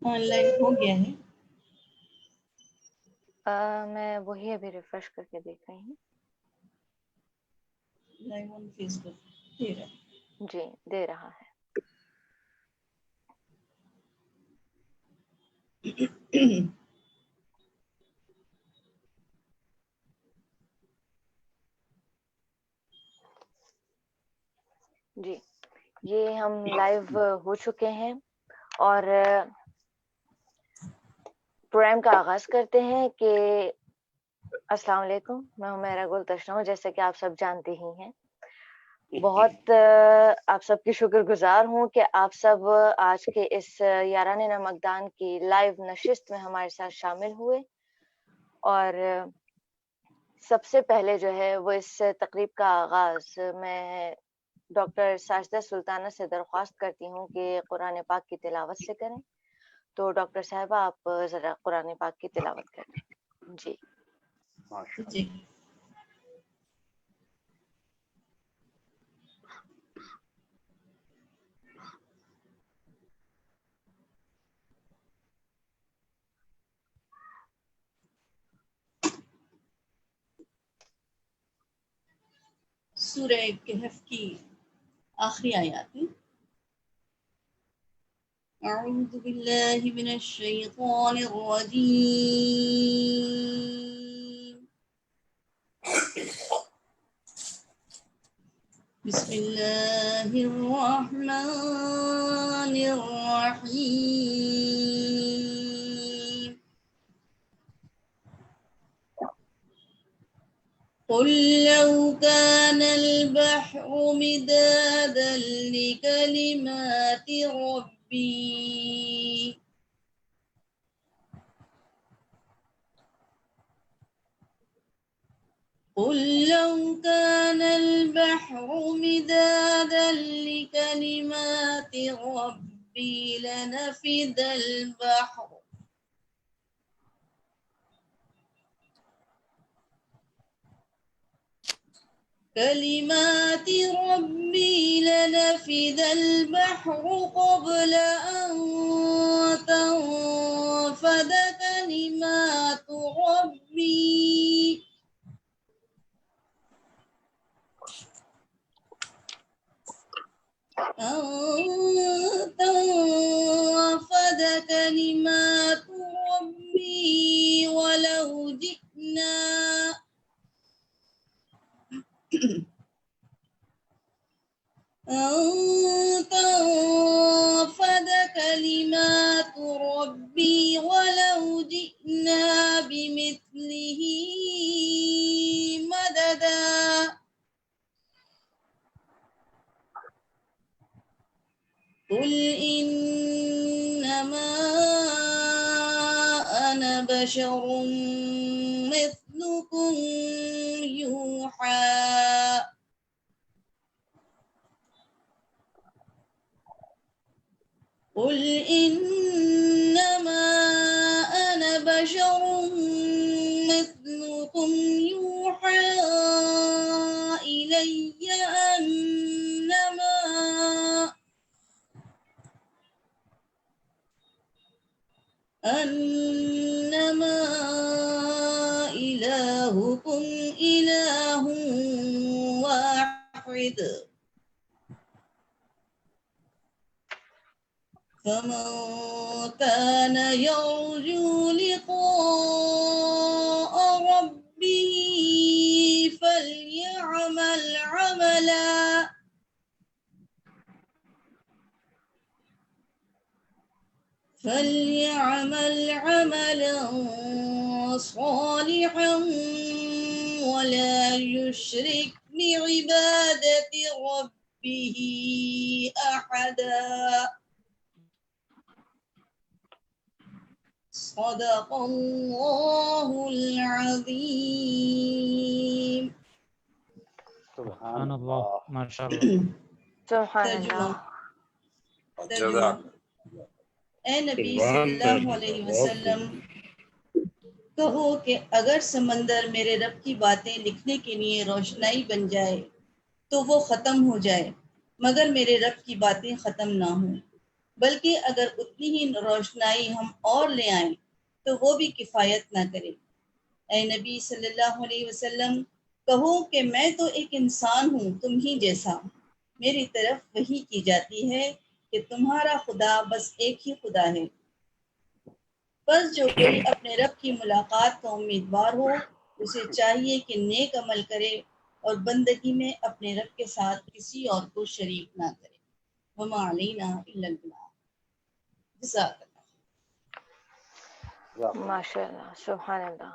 On line ہو گیا ہے؟ میں وہی ابھی ریفریش کر کے دیکھ رہی ہوں. لائیو آن فیس بک دے رہا ہے. جی دے رہا ہے. جی یہ ہم لائیو ہو چکے ہیں اور پروگرام کا آغاز کرتے ہیں کہ السلام علیکم، میں حمیرہ گل تشنہ ہوں. جیسے کہ آپ سب جانتے ہی ہیں، بہت آپ سب کی شکر گزار ہوں کہ آپ سب آج کے اس یاران نمکدان کی لائیو نشست میں ہمارے ساتھ شامل ہوئے. اور سب سے پہلے جو ہے وہ اس تقریب کا آغاز میں ڈاکٹر ساجدہ سلطانہ سے درخواست کرتی ہوں کہ قرآن پاک کی تلاوت سے کریں. تو ڈاکٹر صاحبہ آپ ذرا قرآن پاک کی تلاوت کریں. جی جی سورہ کہف کی آخری آیات ہیں. اعوذ باللہ من الشیطان الرجیم. بسم اللہ الرحمن الرحیم. قل لو كان البحر مدادا لكلمات ربي قل لو كان البحر مدادا لكلمات ربي لنفد البحر كلمات ربي لنفد البحر قبل أن تنفد كلمات ربي تنفد كلمات ربي ولو جئنا تنفد كلمات ربي ولو جئنا بمثله مددا. قل إنما أنا بشر مثلكم يوحى قل إنما أنا بشر مثلكم يوحى إلي أنما إلهكم إله واحد فمن كان يرجو لقاء ربه فليعمل عملا صالحا ولا يشرك بعبادة ربه أحدا. صدق الله العظيم. سبحان اللہ، ماشاء اللہ. سبحان ترجمہ. اللہ. اے نبی صلی اللہ علیہ وسلم، کہو کہ اگر سمندر میرے رب کی باتیں لکھنے کے لیے روشنائی بن جائے تو وہ ختم ہو جائے مگر میرے رب کی باتیں ختم نہ ہوں. بلکہ اگر اتنی ہی روشنائی ہم اور لے آئیں تو وہ بھی کفایت نہ کرے۔ اے نبی صلی اللہ علیہ وسلم، کہو کہ میں تو ایک انسان ہوں تم ہی جیسا، میری طرف وحی کی جاتی ہے کہ تمہارا خدا بس ایک ہی خدا ہے۔ بس جو کوئی اپنے رب کی ملاقات کا امیدوار ہو، اسے چاہیے کہ نیک عمل کرے اور بندگی میں اپنے رب کے ساتھ کسی اور کو شریک نہ کرے۔ وما علینا الا البلاغ۔ جزاک اللہ۔ ماشاء اللہ، سبحان اللہ۔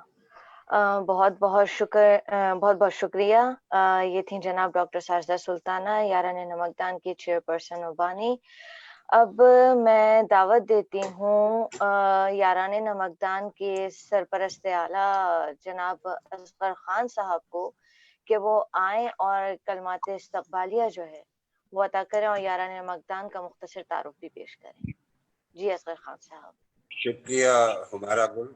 بہت بہت شکریہ۔ یہ تھیں جناب ڈاکٹر ساجدہ سلطانہ، یاران نمکدان کی چیئرپرسن و بانی۔ اب میں دعوت دیتی ہوں یاران نمکدان کے سرپرست اعلیٰ جناب اصغر خان صاحب کو کہ وہ آئیں اور کلمات استقبالیہ جو ہے وہ عطا کریں اور یاران نمکدان کا مختصر تعارف بھی پیش کریں۔ جی اصغر خان صاحب۔ شکریہ ہمارا گل۔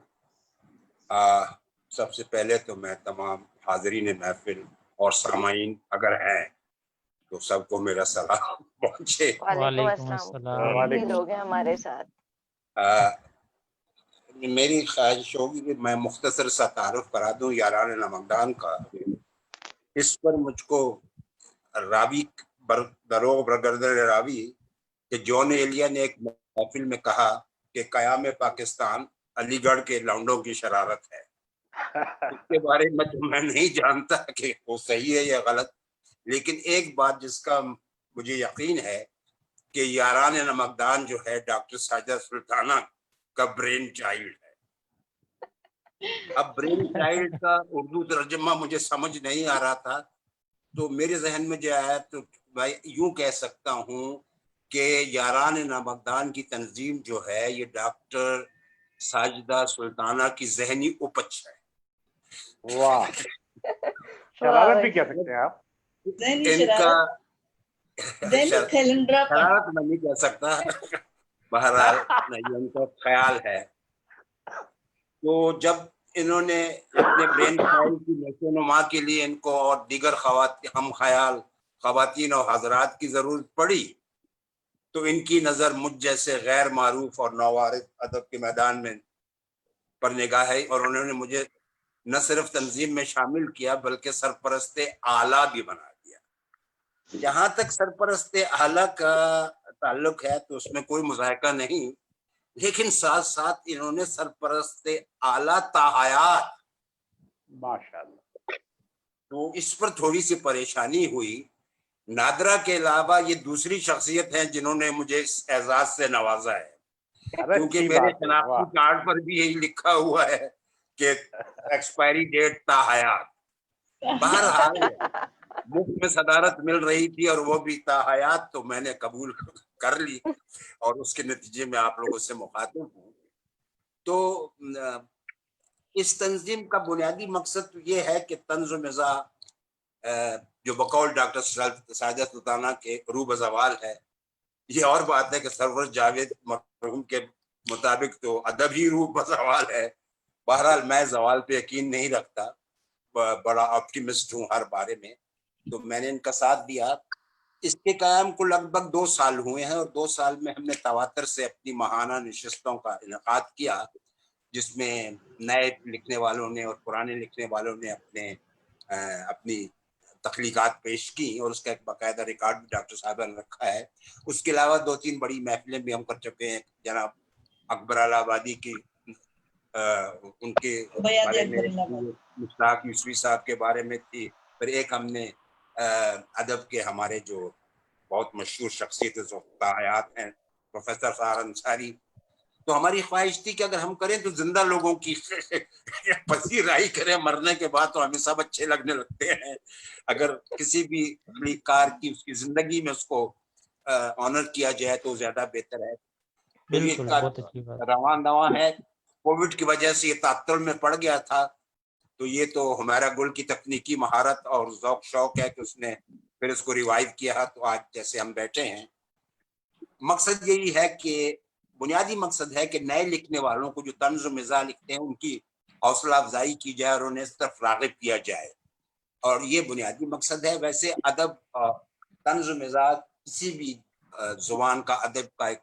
سب سے پہلے تو میں تمام حاضرین محفل اور سامعین اگر ہیں تو سب کو میرا سلام پہنچے۔ وعلیکم السلام۔ یہ لوگ ہیں ہمارے ساتھ۔ میری خواہش ہوگی کہ میں مختصر سا تعارف کرا دوں یاران نمکدان کا۔ اس پر مجھ کو راوی دروغ برگردن راوی کہ جون ایلیا نے ایک محفل میں کہا کہ قیام پاکستان علی گڑھ کے لونڈوں کی شرارت ہے۔ اس کے بارے میں تو میں نہیں جانتا کہ وہ صحیح ہے یا غلط، لیکن ایک بات جس کا مجھے یقین ہے کہ یاران نمکدان جو ہے ڈاکٹر ساجدہ سلطانہ کا برین چائلڈ ہے۔ اب برین چائلڈ کا اردو ترجمہ مجھے سمجھ نہیں آ رہا تھا، تو میرے ذہن میں جو آیا تو میں یوں کہہ سکتا ہوں کہ یاران نمکدان کی تنظیم جو ہے یہ ڈاکٹر ساجدہ سلطانہ کی ذہنی اپج ہے۔ واہ، شرارت بھی کہہ سکتے ہیں آپ۔ ان کا شرارت میں نہیں کہہ سکتا، بہرحال یہ ان کا خیال ہے۔ تو جب انہوں نے اپنے برین چائلڈ کی نشو و نما کے لیے ان کو اور دیگر ہم خیال خواتین اور حضرات کی ضرورت پڑی تو ان کی نظر مجھ جیسے غیر معروف اور نوعارف ادب کے میدان میں پر نگاہ ہے، اور انہوں نے مجھے نہ صرف تنظیم میں شامل کیا بلکہ سرپرست اعلیٰ بھی بنا دیا۔ جہاں تک سرپرست اعلیٰ کا تعلق ہے تو اس میں کوئی مذائقہ نہیں، لیکن ساتھ ساتھ انہوں نے سرپرست اعلیٰ تاحیات، ماشاءاللہ، تو اس پر تھوڑی سی پریشانی ہوئی۔ نادرہ کے علاوہ یہ دوسری شخصیت ہیں جنہوں نے مجھے اس اعزاز سے نوازا ہے، کیونکہ میرے شناختی کارڈ پر بھی یہی لکھا ہوا ہے کہ ایکسپائری ڈیٹ تاحیات۔ بہرحال مفت میں صدارت مل رہی تھی اور وہ بھی تاحیات، تو میں نے قبول کر لی اور اس کے نتیجے میں آپ لوگوں سے مخاطب ہوں۔ تو اس تنظیم کا بنیادی مقصد تو یہ ہے کہ طنز و مزاح جو بقول ڈاکٹر ساجدہ سلطانہ کے روح زوال ہے، یہ اور بات ہے کہ سرور جاوید مرحوم کے مطابق تو ادب ہی روح زوال ہے۔ بہرحال میں زوال پہ یقین نہیں رکھتا، بڑا آپٹیمسٹ ہوں ہر بارے میں، تو میں نے ان کا ساتھ دیا۔ اس کے قیام کو لگ بھگ 2 سال ہوئے ہیں، اور 2 سال میں ہم نے تواتر سے اپنی ماہانہ نشستوں کا انعقاد کیا، جس میں نئے لکھنے والوں نے اور پرانے لکھنے والوں نے اپنی تخلیقات پیش کی، اور اس کا ایک باقاعدہ ریکارڈ بھی ڈاکٹر صاحبہ نے رکھا ہے۔ اس کے علاوہ 2-3 بڑی محفلیں بھی ہم کر چکے ہیں، جناب اکبر آبادی کی ان کے بارے میں، مشتاق یوسفی صاحب کے بارے میں تھی، پھر ایک ہم نے ادب کے ہمارے جو بہت مشہور شخصیت حیات ہیں پروفیسر فہر انصاری، تو ہماری خواہش تھی کہ اگر ہم کریں تو زندہ لوگوں کی پذیرائی کریں، مرنے کے بعد تو ہمیں سب اچھے لگنے لگتے ہیں، اگر کسی بھی تخلیقار کی اس کی زندگی میں اس کو آنر کیا جائے تو زیادہ بہتر ہے۔ بالکل، بہت اچھی بات۔ رواں دواں ہے، کووڈ کی وجہ سے یہ تعطل میں پڑ گیا تھا، تو یہ تو ہمارا گل کی تکنیکی مہارت اور ذوق شوق ہے کہ اس نے پھر اس کو ریوائیو کیا، تو آج جیسے ہم بیٹھے ہیں۔ مقصد یہی ہے کہ بنیادی مقصد ہے کہ نئے لکھنے والوں کو جو طنز و مزاح لکھتے ہیں ان کی حوصلہ افزائی کی جائے اور انہیں اس طرف راغب کیا جائے، اور یہ بنیادی مقصد ہے۔ ویسے ادب طنز و مزاح کسی بھی زبان کا ادب کا ایک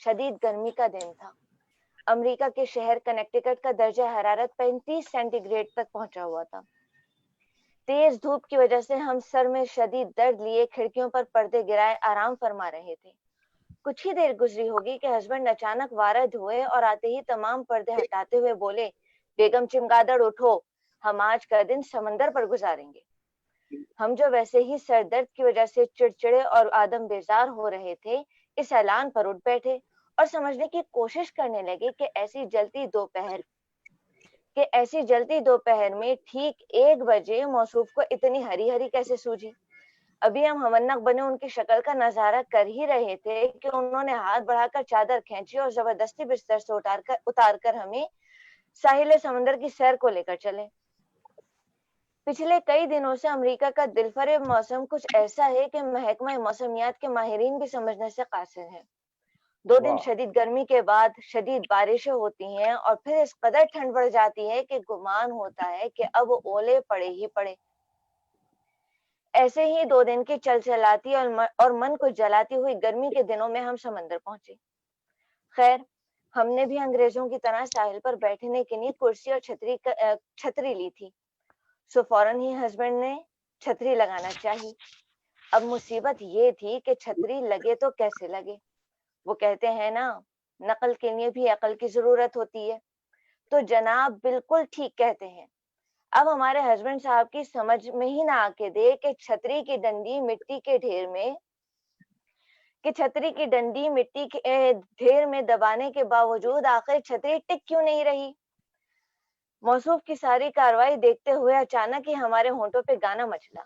شدید گرمی کا دن تھا. امریکہ کے شہر کنیکٹیکٹ کا درجہ حرارت 35 سینٹی گریڈ تک پہنچا ہوا تھا. تیز دھوپ کی وجہ سے ہم سر میں شدید درد لیے کھڑکیوں پر پردے گرائے آرام فرما رہے تھے. کچھ ہی دیر گزری ہوگی کہ ہسبینڈ اچانک وارد ہوئے اور آتے ہی تمام پردے ہٹاتے ہوئے بولے, بیگم چمگادڑ اٹھو, ہم آج کا دن سمندر پر گزاریں گے. ہم جو ویسے ہی سر درد کی وجہ سے چڑچڑے اور آدم بیزار ہو رہے تھے, اس اعلان پر اٹھ بیٹھے اور سمجھنے کی کوشش کرنے لگے کہ ایسی جلتی دوپہر میں ٹھیک 1 بجے موصوف کو اتنی ہری ہری کیسے سوجی. ابھی ہم ہونق بنے ان کی شکل کا نظارہ کر ہی رہے تھے کہ انہوں نے ہاتھ بڑھا کر چادر کھینچی اور زبردستی بستر سے اتار کر ہمیں ساحل سمندر کی سیر کو لے کر چلے. پچھلے کئی دنوں سے امریکہ کا دلفریب موسم کچھ ایسا ہے کہ محکمہ موسمیات کے ماہرین بھی سمجھنے سے قاصر ہیں. 2 دن شدید گرمی کے بعد شدید بارشیں ہوتی ہیں اور پھر اس قدر ٹھنڈ بڑھ جاتی ہے کہ گمان ہوتا ہے کہ اب اولے پڑے ہی پڑے. ایسے ہی 2 دن کی چلچلاتی اور من کو جلاتی ہوئی گرمی کے دنوں میں ہم سمندر پہنچے. خیر, ہم نے بھی انگریزوں کی طرح ساحل پر بیٹھنے کے لیے کرسی اور چھتری لی تھی. سو فوراً ہی ہسبینڈ نے چھتری لگانا چاہی. اب مصیبت یہ تھی کہ چھتری لگے تو کیسے لگے. وہ کہتے ہیں نا, نقل کے لیے بھی عقل کی ضرورت ہوتی ہے. تو جناب بالکل ٹھیک کہتے ہیں. اب ہمارے ہسبینڈ صاحب کی سمجھ میں ہی نہ آ کے دے کہ چھتری کی ڈنڈی مٹی کے ڈھیر میں دبانے کے باوجود آخر چھتری ٹک کیوں نہیں رہی. موصوف کی ساری کاروائی دیکھتے ہوئے اچانک ہی ہمارے ہونٹوں پہ گانا مچلا,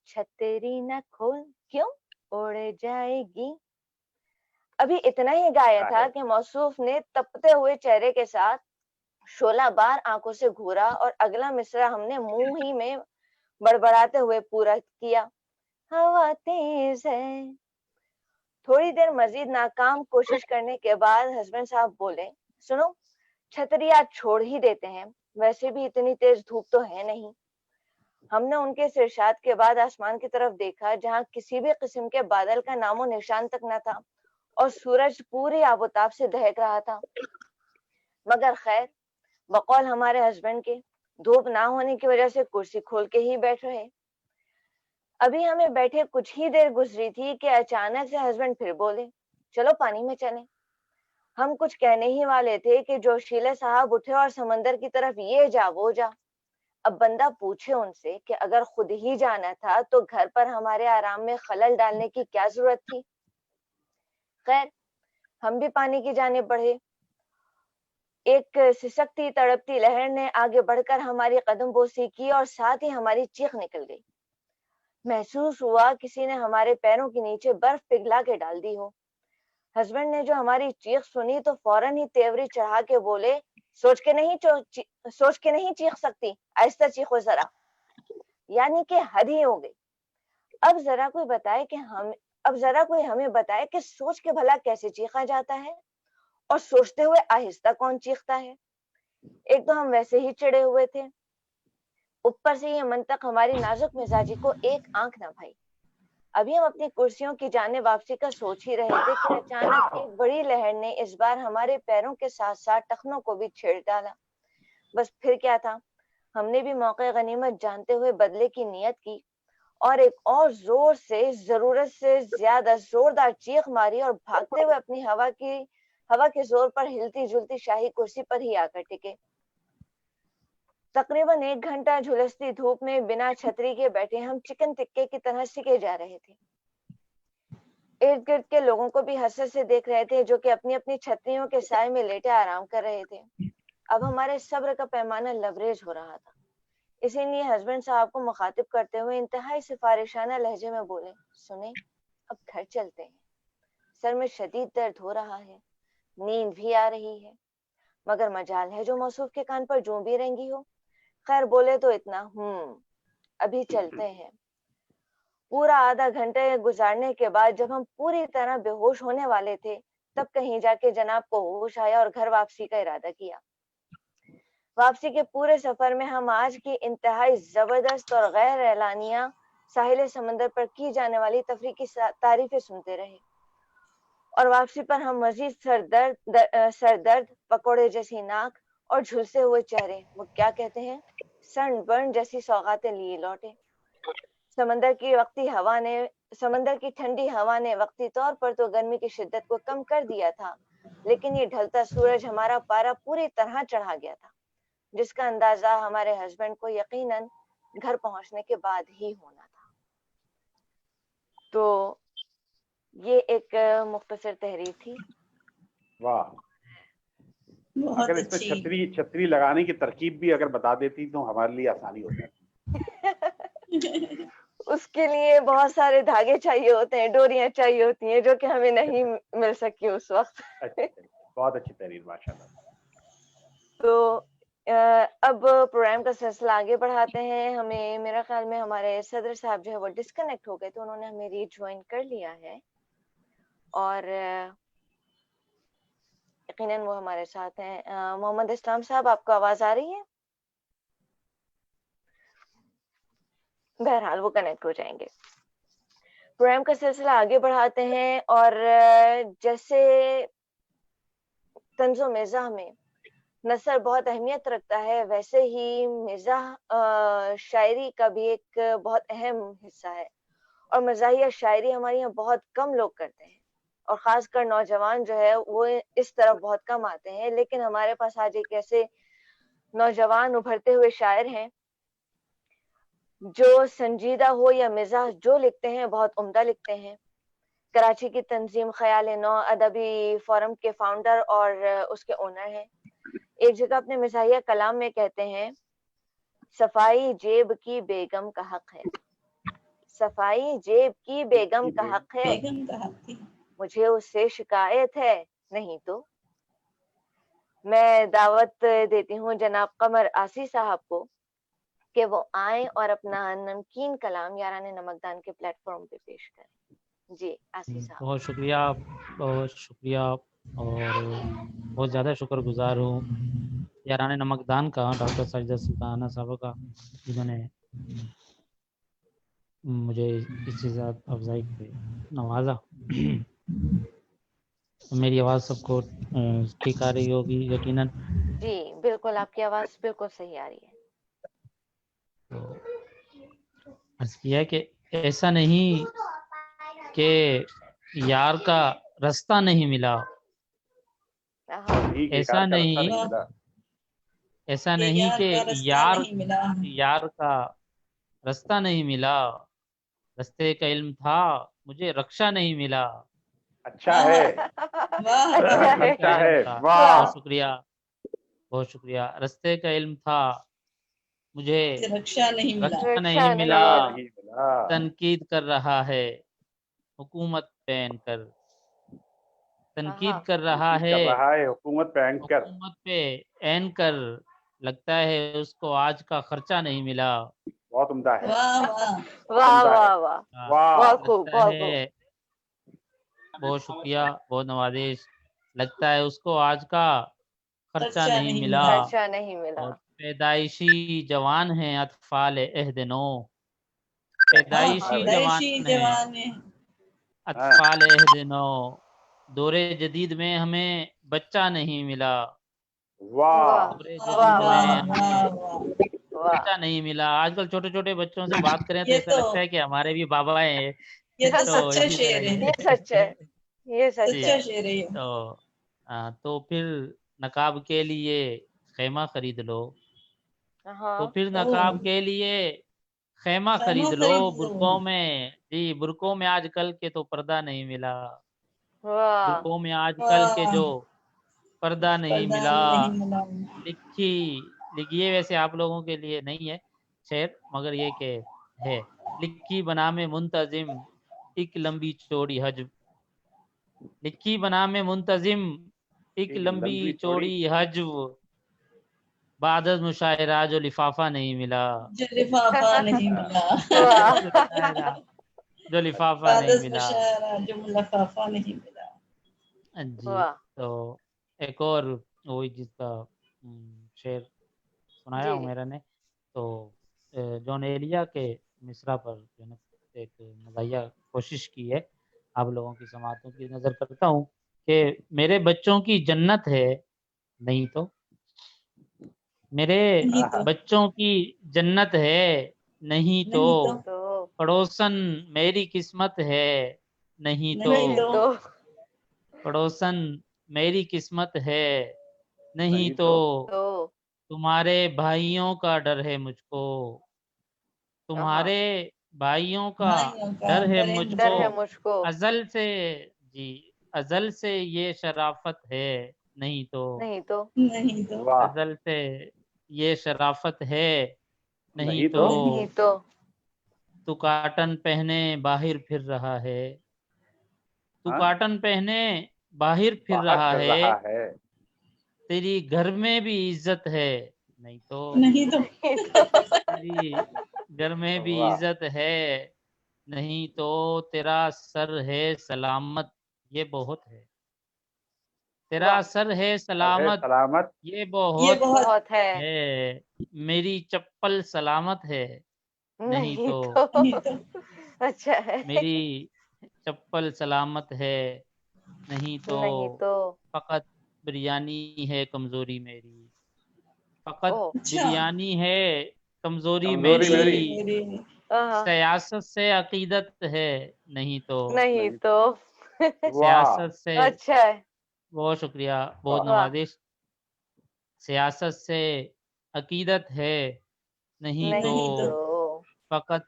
چھتری نہ کھول کیوں اڑ جائے گی. ابھی اتنا ہی گایا تھا کہ موصوف نے تپتے ہوئے چہرے کے ساتھ شعلہ بار آنکھوں سے گھورا اور اگلا مصرع ہم نے منہ ہی میں بڑبڑاتے ہوئے پورا کیا, ہوا تیز ہے. تھوڑی دیر مزید ناکام کوشش کرنے کے بعد ہسبینڈ صاحب بولے, سنو, چھتری آج چھوڑ ہی دیتے ہیں, ویسے بھی اتنی تیز دھوپ تو ہے نہیں. ہم نے ان کے اس ارشاد کے بعد آسمان کی طرف دیکھا جہاں کسی بھی قسم کے بادل کا نام و نشان تک نہ تھا اور سورج پوری آبوتاب سے دہک رہا تھا. مگر خیر, بقول ہمارے ہسبینڈ کے, دھوپ نہ ہونے کی وجہ سے کرسی کھول کے ہی بیٹھ رہے. ابھی ہمیں بیٹھے کچھ ہی دیر گزری تھی کہ اچانک سے ہسبینڈ پھر بولے, چلو پانی میں چلیں. ہم کچھ کہنے ہی والے تھے کہ جوشیلے صاحب اٹھے اور سمندر کی طرف یہ جا وہ جا. اب بندہ پوچھے ان سے کہ اگر خود ہی جانا تھا تو گھر پر ہمارے آرام میں خلل ڈالنے کی کیا ضرورت تھی. خیر, ہم بھی پانی کی جانب بڑھے. ایک سسکتی تڑپتی لہر نے آگے بڑھ کر ہماری قدم بوسی کی اور ساتھ ہی ہماری چیخ نکل گئی. محسوس ہوا کسی نے ہمارے پیروں کے نیچے برف پگھلا کے ڈال دی ہو. ہسبینڈ نے جو ہماری چیخ سنی تو فوراً ہی تیوری چڑھا کے بولے, سوچ کے نہیں چیخ سکتی, آہستہ چیخو ذرا. یعنی کہ حد ہی ہو گئی. اب ذرا کوئی ہمیں بتائے کہ سوچ کے بھلا کیسے چیخا جاتا ہے اور سوچتے ہوئے آہستہ کون چیختا ہے. ایک تو ہم ویسے ہی چڑے ہوئے تھے, اوپر سے یہ منطق ہماری نازک مزاجی کو ایک آنکھ نہ بھائی. ابھی ہم اپنی کرسیوں کی جانب واپسی کا سوچ ہی رہے تھے کہ اچانک ایک بڑی لہر نے اس بار ہمارے پیروں کے ساتھ ساتھ ٹخنوں کو بھی چھیڑ ڈالا. بس پھر کیا تھا, ہم نے بھی موقع غنیمت جانتے ہوئے بدلے کی نیت کی اور ایک اور زور سے ضرورت سے زیادہ زوردار چیخ ماری اور بھاگتے ہوئے اپنی ہوا کے زور پر ہلتی جلتی شاہی کرسی پر ہی آ کر ٹکے. تقریباً 1 گھنٹہ جھلستی دھوپ میں بنا چھتری کے بیٹھے ہم چکن ٹکے کی طرح سکے جا رہے تھے. ارد گرد کے لوگوں کو بھی حسرت سے دیکھ رہے تھے جو کہ اپنی اپنی چھتریوں کے سائے میں لیٹے آرام کر رہے تھے. اب ہمارے صبر کا پیمانہ لبریز ہو رہا تھا. اسی لیے ہسبینڈ صاحب کو مخاطب کرتے ہوئے انتہائی سفارشانہ لہجے میں بولے, سنیں, اب گھر چلتے ہیں. سر میں شدید درد ہو رہا ہے, نیند بھی آ رہی ہے, مگر مجال ہے جو موصوف کے کان پر جوں بھی رنگی ہو. خیر بولے تو اتنا, ابھی چلتے ہیں. پورا آدھا گھنٹے گزارنے کے بعد جب ہم پوری طرح بے ہوش ہونے والے تھے تب کہیں جا کے جناب کو ہوش آیا اور گھر واپسی کا ارادہ کیا. واپسی کے پورے سفر میں ہم آج کی انتہائی زبردست اور غیر اعلانیہ ساحل سمندر پر کی جانے والی تفریح کی تعریفیں سنتے رہے. اور واپسی پر ہم مزید سردرد، پکوڑے جیسی ناک اور جھلسے ہوئے چہرے، وہ کیا کہتے ہیں، سن برن جیسی سوغاتیں لیے لوٹے۔ سمندر کی ٹھنڈی ہوا نے وقتی طور پر تو گرمی کی شدت کو کم کر دیا تھا، لیکن یہ ڈھلتا سورج ہمارا پارا پوری طرح چڑھا گیا تھا، جس کا اندازہ ہمارے ہسبینڈ کو یقیناً گھر پہنچنے کے بعد ہی ہونا تھا۔ تو یہ ایک مختصر تحریر تھی۔ واہ، بہت اگر اس اچھی۔ میں چھتری لگانے کی ترکیب بھی اگر بتا دیتی تو ہمارے لیے آسانی ہو جاتی۔ اس کے لیے بہت سارے دھاگے چاہیے ہوتے ہیں، ڈوریاں چاہیے ہوتی ہیں، جو کہ ہمیں نہیں مل سکی اس وقت۔ بہت اچھی تحریر، ماشاء اللہ۔ تو اب پروگرام کا سلسلہ آگے بڑھاتے ہیں۔ ہمیں میرا خیال میں ہمارے صدر صاحب جو ہے وہ ڈسکنیکٹ ہو گئے، تو انہوں نے ہمیں ری جوائن کر لیا ہے، اور یقیناً وہ ہمارے ساتھ ہیں۔ محمد اسلام صاحب، آپ کو آواز آ رہی ہے؟ بہرحال وہ کنیکٹ ہو جائیں گے۔ پروگرام کا سلسلہ آگے بڑھاتے ہیں، اور جیسے طنز و مزاح میں نثر بہت اہمیت رکھتا ہے، ویسے ہی مزاح شاعری کا بھی ایک بہت اہم حصہ ہے، اور مزاحیہ شاعری ہمارے یہاں بہت کم لوگ کرتے ہیں، اور خاص کر نوجوان جو ہے وہ اس طرف بہت کم آتے ہیں۔ لیکن ہمارے پاس آج ایک ایسے نوجوان ابھرتے ہوئے شاعر ہیں جو سنجیدہ ہو یا مزاح جو لکھتے ہیں بہت عمدہ لکھتے ہیں۔ کراچی کی تنظیم خیال نو ادبی فورم کے فاؤنڈر اور اس کے اونر ہیں۔ ایک جگہ اپنے مزاحیہ کلام میں کہتے ہیں، صفائی جیب کی بیگم کا حق ہے، صفائی جیب کی بیگم کا حق ہے، بیگم کا حق تھی۔ مجھے اس سے شکایت ہے، نہیں تو میں دعوت دیتی ہوں جناب قمر آسی صاحب کو کہ وہ آئیں اور اپنا نمکین کلام یاران نمکدان کے پلیٹ فارم پہ پیش کریں۔ جی آسی صاحب۔ بہت شکریہ، بہت شکریہ، اور بہت زیادہ شکر گزار ہوں یاران نمکدان کا، ڈاکٹر ساجدہ سلطانہ صاحبہ کا، جنہوں نے مجھے اس چیز افزائی پہ نوازا۔ میری آواز سب کو ٹھیک آ رہی ہوگی یقیناً۔ جی بالکل، آپ کی آواز بالکل صحیح آ رہی ہے۔ عرض کیا کہ ایسا نہیں کہ یار کا رستہ نہیں ملا، ایسا نہیں، ایسا کہ نہیں یار کہ کا رستہ یار نہیں ملا۔ یار کا رستہ نہیں ملا، رستے کا علم تھا مجھے رکشا نہیں ملا۔ اچھا ہے، واہ اچھا واہ، ہے، اچھا ہے، بہت واہ۔ شکریہ، بہت شکریہ۔ رستے کا علم تھا مجھے رکشا نہیں ملا۔ رکشا رکشا نہیں نہیں ملا، ملا۔ نہیں ملا۔ تنقید کر رہا ہے حکومت پہن کر، تنقید کر رہا تنقید ہے کر رہا ہے حکومت پہ اینکر۔ حکومت پہ این کر، لگتا ہے اس کو آج کا خرچہ نہیں ملا۔ بہت عمدہ ہے، واہ واہ، واہ عمدہ ہے، واہ واہ، واہ۔ بہت خوب، لگتا بہت خوب۔ ہے، بہت شکریہ، بہت نوازش، لگتا ہے اس کو آج کا خرچہ نہیں ملا۔ خرچہ نہیں ملا۔ اور پیدائشی جوان ہیں اطفال عہد نو، پیدائشی پیدائشی جوان ہیں جوان ہے۔ اطفال عہد نو، دور جدید میں ہمیں بچہ نہیں ملا، واہ، دور واہ جدید واہ میں واہ ہمیں واہ۔ بچہ نہیں ملا۔ آج کل چھوٹے چھوٹے بچوں سے بات کریں تو یہ ایسا تو لگتا ہے کہ ہمارے بھی بابا ہیں۔ یہ تو سچا اسی شعر طرح ہے، یہ سچ ہے، یہ سچ جی، ہے۔ سچا شعر ہے یہ۔ تو پھر نقاب کے لیے خیمہ خرید لو، ہاں، تو پھر نقاب کے لیے خیمہ خرید لو، برقعوں میں، جی برقعوں میں آج کل کے تو پردہ نہیں ملا، واہ برقعوں میں آج کل کے جو پردہ نہیں پردہ ملا۔ نہیں ملا۔ لکھیے، ویسے آپ لوگوں کے لیے نہیں ہے شعر، مگر یہ کہ ہے، لکھی بنا میں منتظم ایک لمبی چوڑی حجب، لکھی بنا میں منتظم ایک لمبی چوڑی حجب، بعد از مشاعرہ جو لفافہ نہیں ملا، جو لفافہ نہیں ملا۔ واہ جو لفافہ بعد نہیں از ملا۔ مشاعرہ جو لفافہ نہیں ملا۔ جی، واہ، تو ایک اور وہی جس کا شعر سنایا جی ہوں جی میرا نے، تو جون ایلیا کے مصرع پر جو ہے نا ایک مزاحیہ کوشش کی ہے۔ آپ لوگوں کی سماعتوں کی نظر کرتا ہوں کہ میرے بچوں کی جنت ہے نہیں تو، میرے نہیں تو، بچوں کی جنت ہے نہیں تو، نہیں تو، تو پڑوسن میری قسمت ہے نہیں تو، نہیں تو، تو پڑوسن میری قسمت ہے نہیں نہیں تو، تو تمہارے بھائیوں کا ڈر ہے مجھ کو، تمہارے بھائیوں کا بھائیوں کا ڈر ہے ڈر ہے مجھ ڈر ہے کو، مجھ کو، ازل سے، جی ازل سے یہ شرافت ہے نہیں تو، نہیں تو، نہیں تو، واہ، ازل سے یہ شرافت ہے نہیں نہیں تو، تو، نہیں تو، تو کاٹن پہنے باہر پھر رہا ہے، تو ہاں، کاٹن پہنے باہر پھر باہر رہا پھر ہے، رہا ہے، تیری گھر میں بھی عزت ہے نہیں تو، نہیں تو، نہیں تو، تیری گھر میں بھی واہ، عزت ہے نہیں تو، تیرا سر ہے سلامت یہ بہت ہے، تیرا واہ، سر ہے سر ہے سلامت سلامت، یہ یہ بہت بہت، بہت ہے ہے، میری چپل سلامت ہے نہیں نہیں تو، تو، نہیں تو، اچھا ہے میری چپل سلامت ہے نہیں تو، نہیں تو، فقط بریانی ہے کمزوری میری، فقط او اچھا، بریانی ہے کمزوری کمزوری میری، میری، میری، سیاست سے عقیدت ہے نہیں تو، نہیں نہیں، تو، واہ، سیاست سے، اچھا ہے بہت شکریہ، بہت واہ، واہ نوازش، سیاست سے عقیدت ہے نہیں تو، نہیں نہیں تو، تو، فقط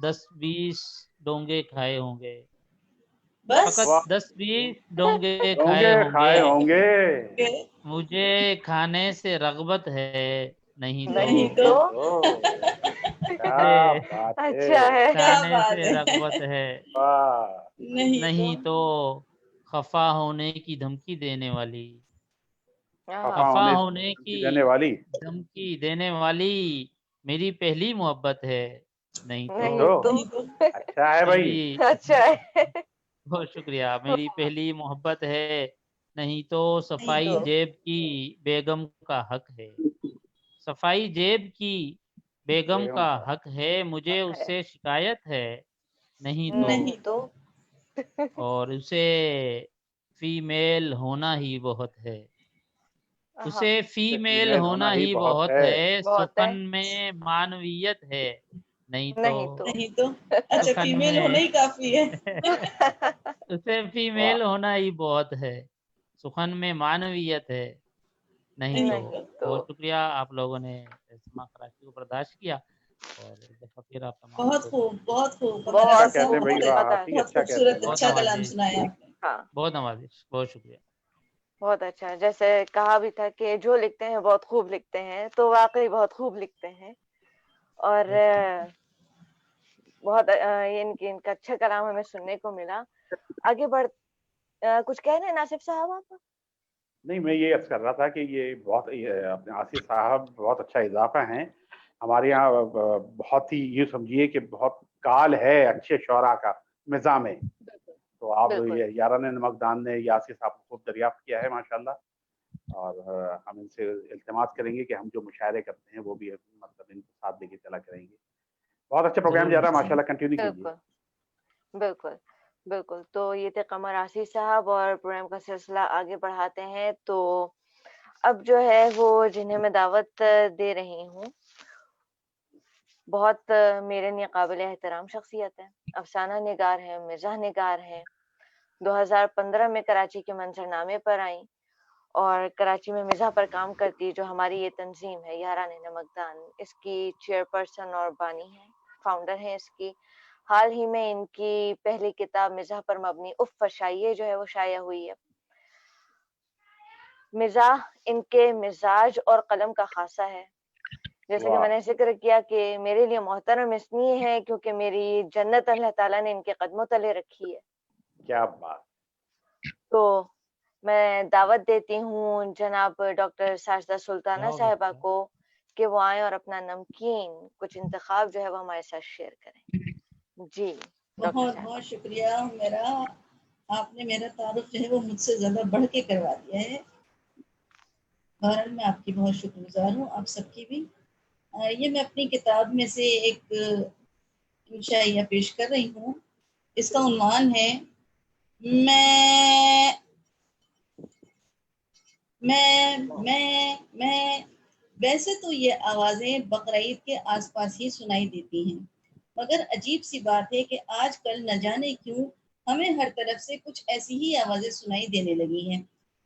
10-20 ڈونگے کھائے ہوں گے، بس، فقط واہ، 10-20 ڈونگے ہوں کھائے گے ہوں گے، کھائے ہوں گے، کہ مجھے کھانے سے رغبت ہے نہیں تو، نہیں نہیں تو، تو، کیا مجھے بات ہے، اچھا ہے کیا کھانے بات سے ہے، رغبت ہے واہ، نہیں تو، خفا ہونے کی دھمکی دینے والی، خفا خفا ہونے ہونے کی کی دینے والی، دھمکی دینے والی میری پہلی محبت ہے نہیں تو، نہیں تو، نہیں تو، اچھا ہے بھائی، میری، اچھا ہے بہت شکریہ، میری پہلی محبت ہے نہیں تو، نہیں صفائی تو، جیب کی بیگم کا حق ہے، صفائی جیب کی بیگم بیگم کا کا حق ہے، مجھے حق اس ہے سے شکایت ہے نہیں تو، نہیں تو، اور اسے فیمیل ہونا ہی بہت ہے، اسے فیمیل ہونا ہی بہت ہے، بہت ہے سخن میں معنویت ہے نہیں تو، نہیں تو، نہیں تو، اچھا سخن فیمیل میں ہونا ہی کافی ہے، اسے واہ، فیمیل ہونا ہی بہت ہے، سخن میں معنویت ہے نہیں تو، نہیں تو، بہت شکریہ آپ لوگوں نے سما کراچی کو برداشت کیا، اور ایک دفعہ پھر آپ تمام بہت کو خوب، بہت خوب، قمر اچھا بہت عزیز صاحب کہتے ہیں خوب بھائی، بہت، واہ، بتا آپ ہی بہت اچھا کہتے خوبصورت، ہیں، بہت اچھا کلام نوازش، سنایا آپ نے، ہاں بہت نوازش، بہت شکریہ، بہت اچھا، جیسے کہا بھی تھا کہ جو لکھتے ہیں بہت خوب لکھتے ہیں، تو واقعی بہت خوب لکھتے ہیں، اور بہت ان کا اچھا کلام ہمیں سننے کو ملا. آگے بڑھ کچھ کہہ رہے ہیں ناصف صاحب آپ؟ نہیں، میں یہ عرض کر رہا تھا کہ یہ بہت اپنے آصف صاحب بہت اچھا اضافہ ہیں ہمارے یہاں. بہت ہی یہ سمجھیے کہ بہت کال ہے اچھے شعراء کا مزاح میں. تو آپ بالکل یہ یاران نمکدان نے آصف صاحب کو خوب دریافت کیا ہے ماشاءاللہ، اور ہم ان سے التماس کریں گے کہ ہم جو مشاعرے کرتے ہیں وہ بھی مطلب ان کو ساتھ لے کے چلا کریں گے. بہت اچھا پروگرام جا رہا ہے ماشاءاللہ، کنٹینیو کیجیے. بالکل بالکل بالکل. تو یہ تھے قمر آصف صاحب، اور پروگرام کا سلسلہ آگے بڑھاتے ہیں. تو اب جو ہے وہ جنہیں میں دعوت دے رہی ہوں، بہت میرے لیے قابل احترام شخصیت ہے، افسانہ نگار ہے، مزاح نگار ہے. 2015 میں کراچی کے منظر نامے پر آئیں اور کراچی میں مزاح پر کام کرتی، جو ہماری یہ تنظیم ہے یاران نمکدان، اس کی چیئر پرسن اور بانی ہے، فاؤنڈر ہیں اس کی. حال ہی میں ان کی پہلی کتاب مزاح پر مبنی اف فشائیے جو ہے وہ شائع ہوئی ہے. مزاح ان کے مزاج اور قلم کا خاصہ ہے. جیسے کہ میں نے ذکر کیا کہ میرے لیے محترم اس لیے ہے کیونکہ میری جنت اللہ تعالیٰ نے ان کے قدموں تلے رکھی ہے. کیا بات. تو میں دعوت دیتی ہوں جناب ڈاکٹر ساجدہ سلطانہ صاحبہ کو کہ وہ آئیں اور اپنا نمکین کچھ انتخاب جو ہے وہ ہمارے ساتھ شیئر کریں. جی ڈاکٹر بہت صاحبہ. بہت شکریہ. آپ نے میرا تعارف جو ہے وہ مجھ سے زیادہ بڑھ کے کروا دیا ہے. بہرحال میں آپ کی بہت شکر گزار ہوں، آپ سب کی بھی. یہ میں اپنی کتاب میں سے ایک شائعہ پیش کر رہی ہوں. اس کا عنوان ہے میں میں ویسے تو یہ آوازیں بقرعید کے آس پاس ہی سنائی دیتی ہیں، مگر عجیب سی بات ہے کہ آج کل نہ جانے کیوں ہمیں ہر طرف سے کچھ ایسی ہی آوازیں سنائی دینے لگی ہیں،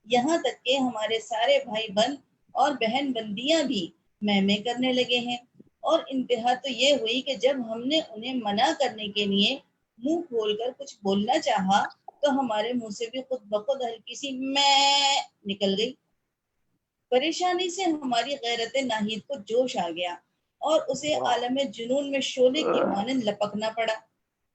یہاں تک کہ ہمارے سارے بھائی بند اور بہن بندیاں بھی میں کرنے لگے ہیں۔ اور انتہا تو یہ ہوئی کہ جب ہم نے انہیں منع کرنے کے لیے منہ کھول کر کچھ بولنا چاہا تو ہمارے منہ سے بھی خود بخود ہلکی سی میں نکل گئی۔ پریشانی سے ہماری غیرت ناہید کو جوش آ گیا اور اسے عالم جنون میں شعلے کی مانند لپکنا پڑا،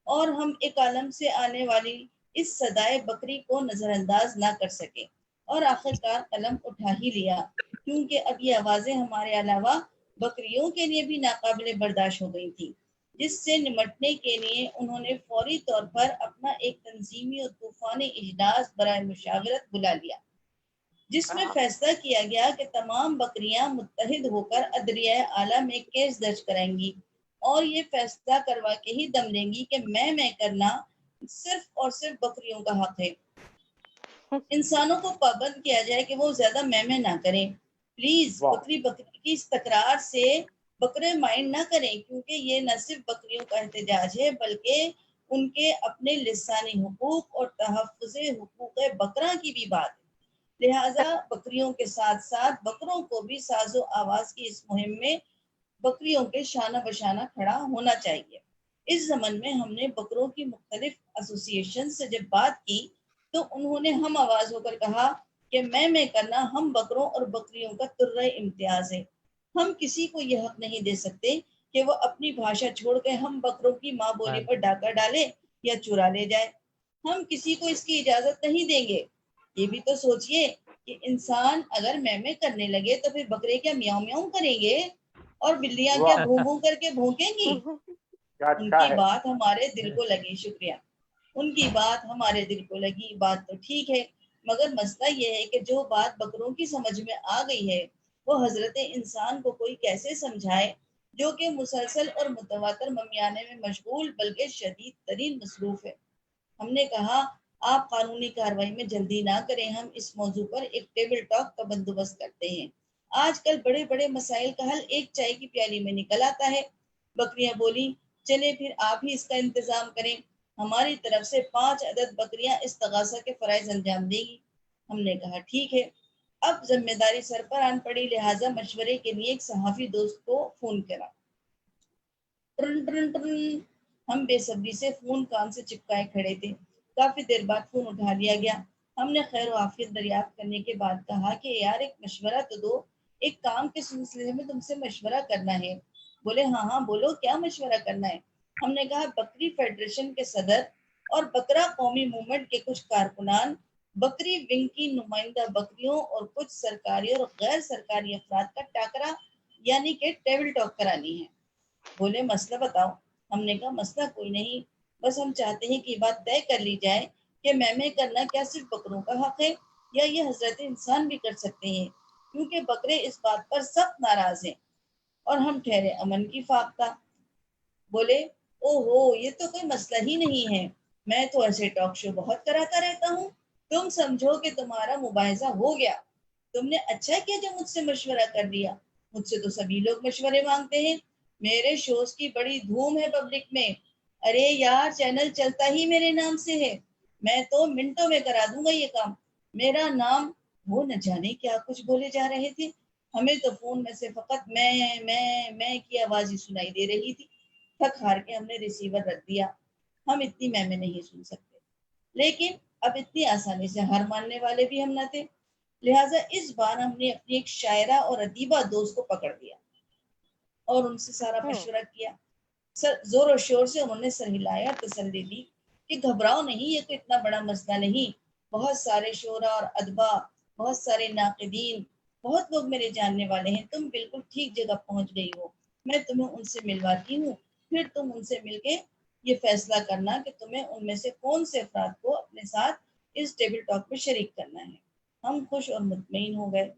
اور ہم ایک عالم سے آنے والی اس صدائے بکری کو نظر انداز نہ کر سکے اور آخرکار قلم اٹھا ہی لیا، کیونکہ اب یہ آوازیں ہمارے علاوہ بکریوں کے لیے بھی ناقابل برداشت ہو گئی تھی، جس سے نمٹنے کے لیے انہوں نے فوری طور پر اپنا ایک تنظیمی اور طوفانی اجلاس برائے مشاورت بلا لیا، جس میں فیصلہ کیا گیا کہ تمام بکریاں متحد ہو کر عدلیہ اعلیٰ میں کیس درج کرائیں گی اور یہ فیصلہ کروا کے ہی دم لیں گی کہ میں کرنا صرف اور صرف بکریوں کا حق ہے۔ انسانوں کو پابند کیا جائے کہ وہ زیادہ میں نہ کریں، پلیز بکری کی اس تکرار سے بکرے مائنڈ نہ کریں، کیونکہ یہ نہ صرف بکریوں کا احتجاج ہے بلکہ ان کے اپنے لسانی حقوق اور تحفظ حقوق بکرا کی بھی بات ہے۔ لہٰذا بکریوں کے ساتھ ساتھ بکروں کو بھی ساز و آواز کی اس مہم میں بکریوں کے شانہ بشانہ کھڑا ہونا چاہیے۔ اس ضمن میں ہم نے بکروں کی مختلف ایسوسی ایشن سے جب بات کی تو انہوں نے ہم آواز ہو کر کہا کہ میں کرنا ہم بکروں اور بکریوں کا ترہ امتیاز ہے۔ ہم کسی کو یہ حق نہیں دے سکتے کہ وہ اپنی بھاشا چھوڑ کے ہم بکروں کی ماں بولی پر ڈاکہ ڈالے یا چرا لے جائے۔ ہم کسی کو اس کی اجازت نہیں دیں گے۔ یہ بھی تو سوچئے کہ انسان اگر میں کرنے لگے تو پھر بکرے کیا میاؤں میاؤں کریں گے اور بلیاں کیا بھون بھون کر کے بھونکیں گی؟ ان کی بات ہمارے دل کو لگی، شکریہ، ان کی بات ہمارے دل کو لگی، بات تو ٹھیک ہے، مگر مسئلہ یہ ہے کہ جو بات بکروں کی سمجھ میں آ گئی ہے وہ حضرت انسان کو کوئی کیسے سمجھائے جو کہ مسلسل اور متواتر ممیانے میں مشغول بلکہ شدید ترین مصروف ہے۔ ہم نے کہا آپ قانونی کارروائی میں جلدی نہ کریں، ہم اس موضوع پر ایک ٹیبل ٹاک کا بندوبست کرتے ہیں۔ آج کل بڑے بڑے مسائل کا حل ایک چائے کی پیالی میں نکل آتا ہے۔ بکریاں بولی چلے پھر آپ ہی اس کا انتظام کریں، ہماری طرف سے 5 عدد بکریاں استغاثہ کے فرائض انجام دے گی۔ ہم نے کہا ٹھیک ہے۔ اب ذمہ داری سر پر آن پڑی، لہٰذا مشورے کے لیے ایک صحافی دوست کو فون کرا۔ ٹرن ٹرن ٹرن، ہم بے صبری سے فون کان سے چپکائے کھڑے تھے۔ کافی دیر بعد فون اٹھا لیا گیا۔ ہم نے خیر و عافیت دریافت کرنے کے بعد کہا کہ یار ایک مشورہ تو دو، ایک کام کے سلسلے میں تم سے مشورہ کرنا ہے۔ بولے ہاں بولو کیا مشورہ کرنا ہے؟ ہم نے کہا بکری فیڈریشن کے صدر اور بکرا قومی موومنٹ کے کچھ کارکنان بکری ونگ کی نمائندہ بکریوں اور کچھ سرکاری اور غیر سرکاری افراد کا ٹاکرا یعنی کہ ٹیبل ٹاک کرانی ہے۔ بولے مسئلہ بتاؤ۔ ہم نے کہا مسئلہ کوئی نہیں، بس ہم چاہتے ہیں کہ یہ بات طے کر لی جائے کہ میں کرنا کیا صرف بکروں کا حق ہے یا یہ حضرت انسان بھی کر سکتے ہیں، کیونکہ بکرے اس بات پر سخت ناراض ہیں اور ہم ٹھہرے امن کی فاختہ۔ بولے او ہو یہ تو کوئی مسئلہ ہی نہیں ہے، میں تو ایسے ٹاک شو بہت کراتا رہتا ہوں، تم سمجھو کہ تمہارا مباحثہ ہو گیا، تم نے اچھا کیا جو مجھ سے مشورہ کر لیا، مجھ سے تو سبھی لوگ مشورے مانگتے ہیں، میرے شوز کی بڑی دھوم ہے پبلک میں، ارے یار چینل چلتا ہی میرے نام سے ہے، میں تو منٹوں میں کرا دوں گا یہ کام، میرا نام۔ وہ نہ جانے کیا کچھ بولے جا رہے تھے، ہمیں تو فون میں سے فقط میں کی آواز ہی سنائی دے رہی تھی۔ تھک ہار کے ہم نے ریسیور رکھ دیا، ہم اتنی میں نہیں سن سکتے، لیکن اب اتنی آسانی سے ہار ماننے والے بھی ہم نہ تھے، لہٰذا اس بار ہم نے اپنی ایک شاعرہ اور ادیبہ دوست کو پکڑ دیا اور ان سے سارا مشورہ کیا۔ زور و شور سے انہوں نے سر ہلایا اور تسلی دی کہ گھبراؤ نہیں، یہ تو اتنا بڑا مسئلہ نہیں، بہت سارے شعراء اور ادبا، بہت سارے ناقدین، بہت لوگ میرے جاننے والے ہیں، تم بالکل ٹھیک جگہ پہنچ گئی ہو، میں تمہیں ان سے ملواتی ہوں، پھر تم ان سے مل کے یہ فیصلہ کرنا کہ تمہیں ان میں سے کون سے افراد کو اپنے ساتھ اس ٹیبل ٹاک میں شریک کرنا ہے۔ ہم خوش اور مطمئن ہو گئے۔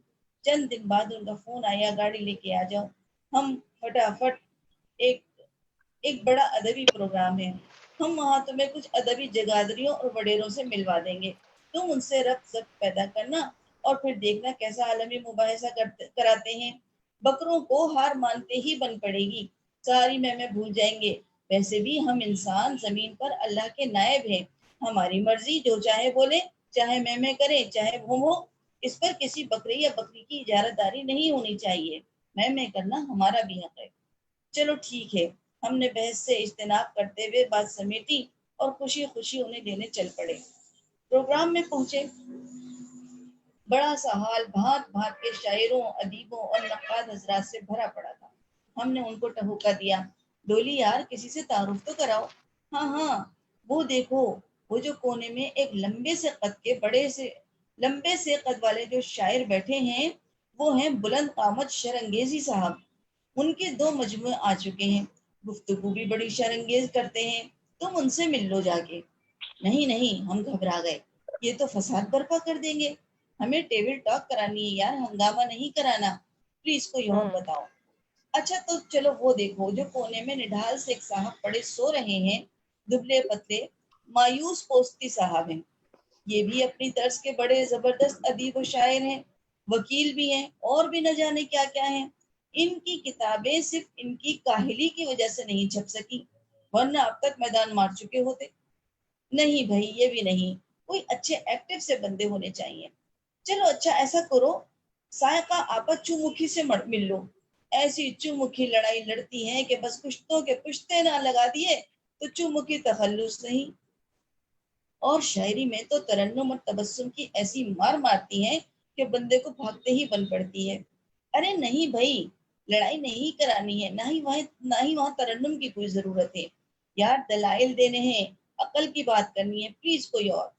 چند دن بعد ان کا فون آیا گاڑی لے کے آ جاؤ۔ ہم فٹافٹ ایک بڑا ادبی پروگرام ہے ہم وہاں تمہیں کچھ ادبی جگادریوں اور وڈیروں سے ملوا دیں گے، تم ان سے ربط ضبط پیدا کرنا اور پھر دیکھنا کیسا عالمی مباحثہ کراتے ہیں۔ بکروں کو ہار مانتے ہی بن پڑے گی، ساری میں بھول جائیں گے۔ ویسے بھی ہم انسان زمین پر اللہ کے نائب ہیں، ہماری مرضی، جو چاہے بولے، چاہے میں کرے، چاہے ہو، اس پر کسی بکری یا بکری کی اجارت داری نہیں ہونی چاہیے۔ میں کرنا ہمارا بھی حق ہے۔ چلو ٹھیک ہے، ہم نے بحث سے اجتناب کرتے ہوئے بات سمیٹی اور خوشی خوشی انہیں لینے چل پڑے۔ پروگرام میں پہنچے، بڑا سا حال بھانت بھانت کے شاعروں، ادیبوں اور نقاد حضرات سے بھرا پڑا تھا۔ ہم نے ان کو ٹہوکا دیا، ڈولی یار کسی سے تعارف تو کراؤ۔ ہاں ہاں، وہ دیکھو، وہ جو کونے میں ایک لمبے سے قد والے جو شاعر بیٹھے ہیں، وہ ہیں بلند قامت شرنگیزی صاحب۔ ان کے 2 مجموعے آ چکے ہیں، گفتگو بھی بڑی شرنگیز کرتے ہیں، تم ان سے مل لو جا کے۔ نہیں، ہم گھبرا گئے، یہ تو فساد برپا کر دیں گے، ہمیں ٹیبل ٹاک کرانی ہے یار، ہنگامہ نہیں کرانا، پلیز کوئی اور بتاؤ۔ اچھا تو چلو وہ دیکھو، جو کونے میں نڈھال سے ایک صاحب پڑے سو رہے ہیں، دبلے پتلے مایوس پوستی صاحب ہیں، یہ بھی اپنی طرز کے بڑے زبردست ادیب و شاعر ہیں، وکیل بھی ہیں، اور بھی نہ جانے کیا کیا ہیں۔ ان کی کتابیں صرف ان کی کاہلی کی وجہ سے نہیں چھپ سکی، ورنہ اب تک میدان مار چکے ہوتے۔ نہیں بھائی، یہ بھی نہیں، کوئی اچھے ایکٹیو سے بندے ہونے چاہیے۔ چلو اچھا ایسا کرو، سائقہ آپت چومکھی سے مل لو، ایسی چومکھی لڑائی لڑتی ہیں کہ بس کشتوں کے پشتے نہ لگا دیے تو چومکھی تخلص نہیں۔ اور شاعری میں تو ترنم اور تبسم کی ایسی مار مارتی ہیں کہ بندے کو بھاگتے ہی بن پڑتی ہے۔ ارے نہیں بھائی، لڑائی نہیں کرانی ہے، نہ ہی وہاں ترنم کی کوئی ضرورت ہے یار، دلائل دینے ہیں، عقل کی بات کرنی ہے، پلیز کوئی اور۔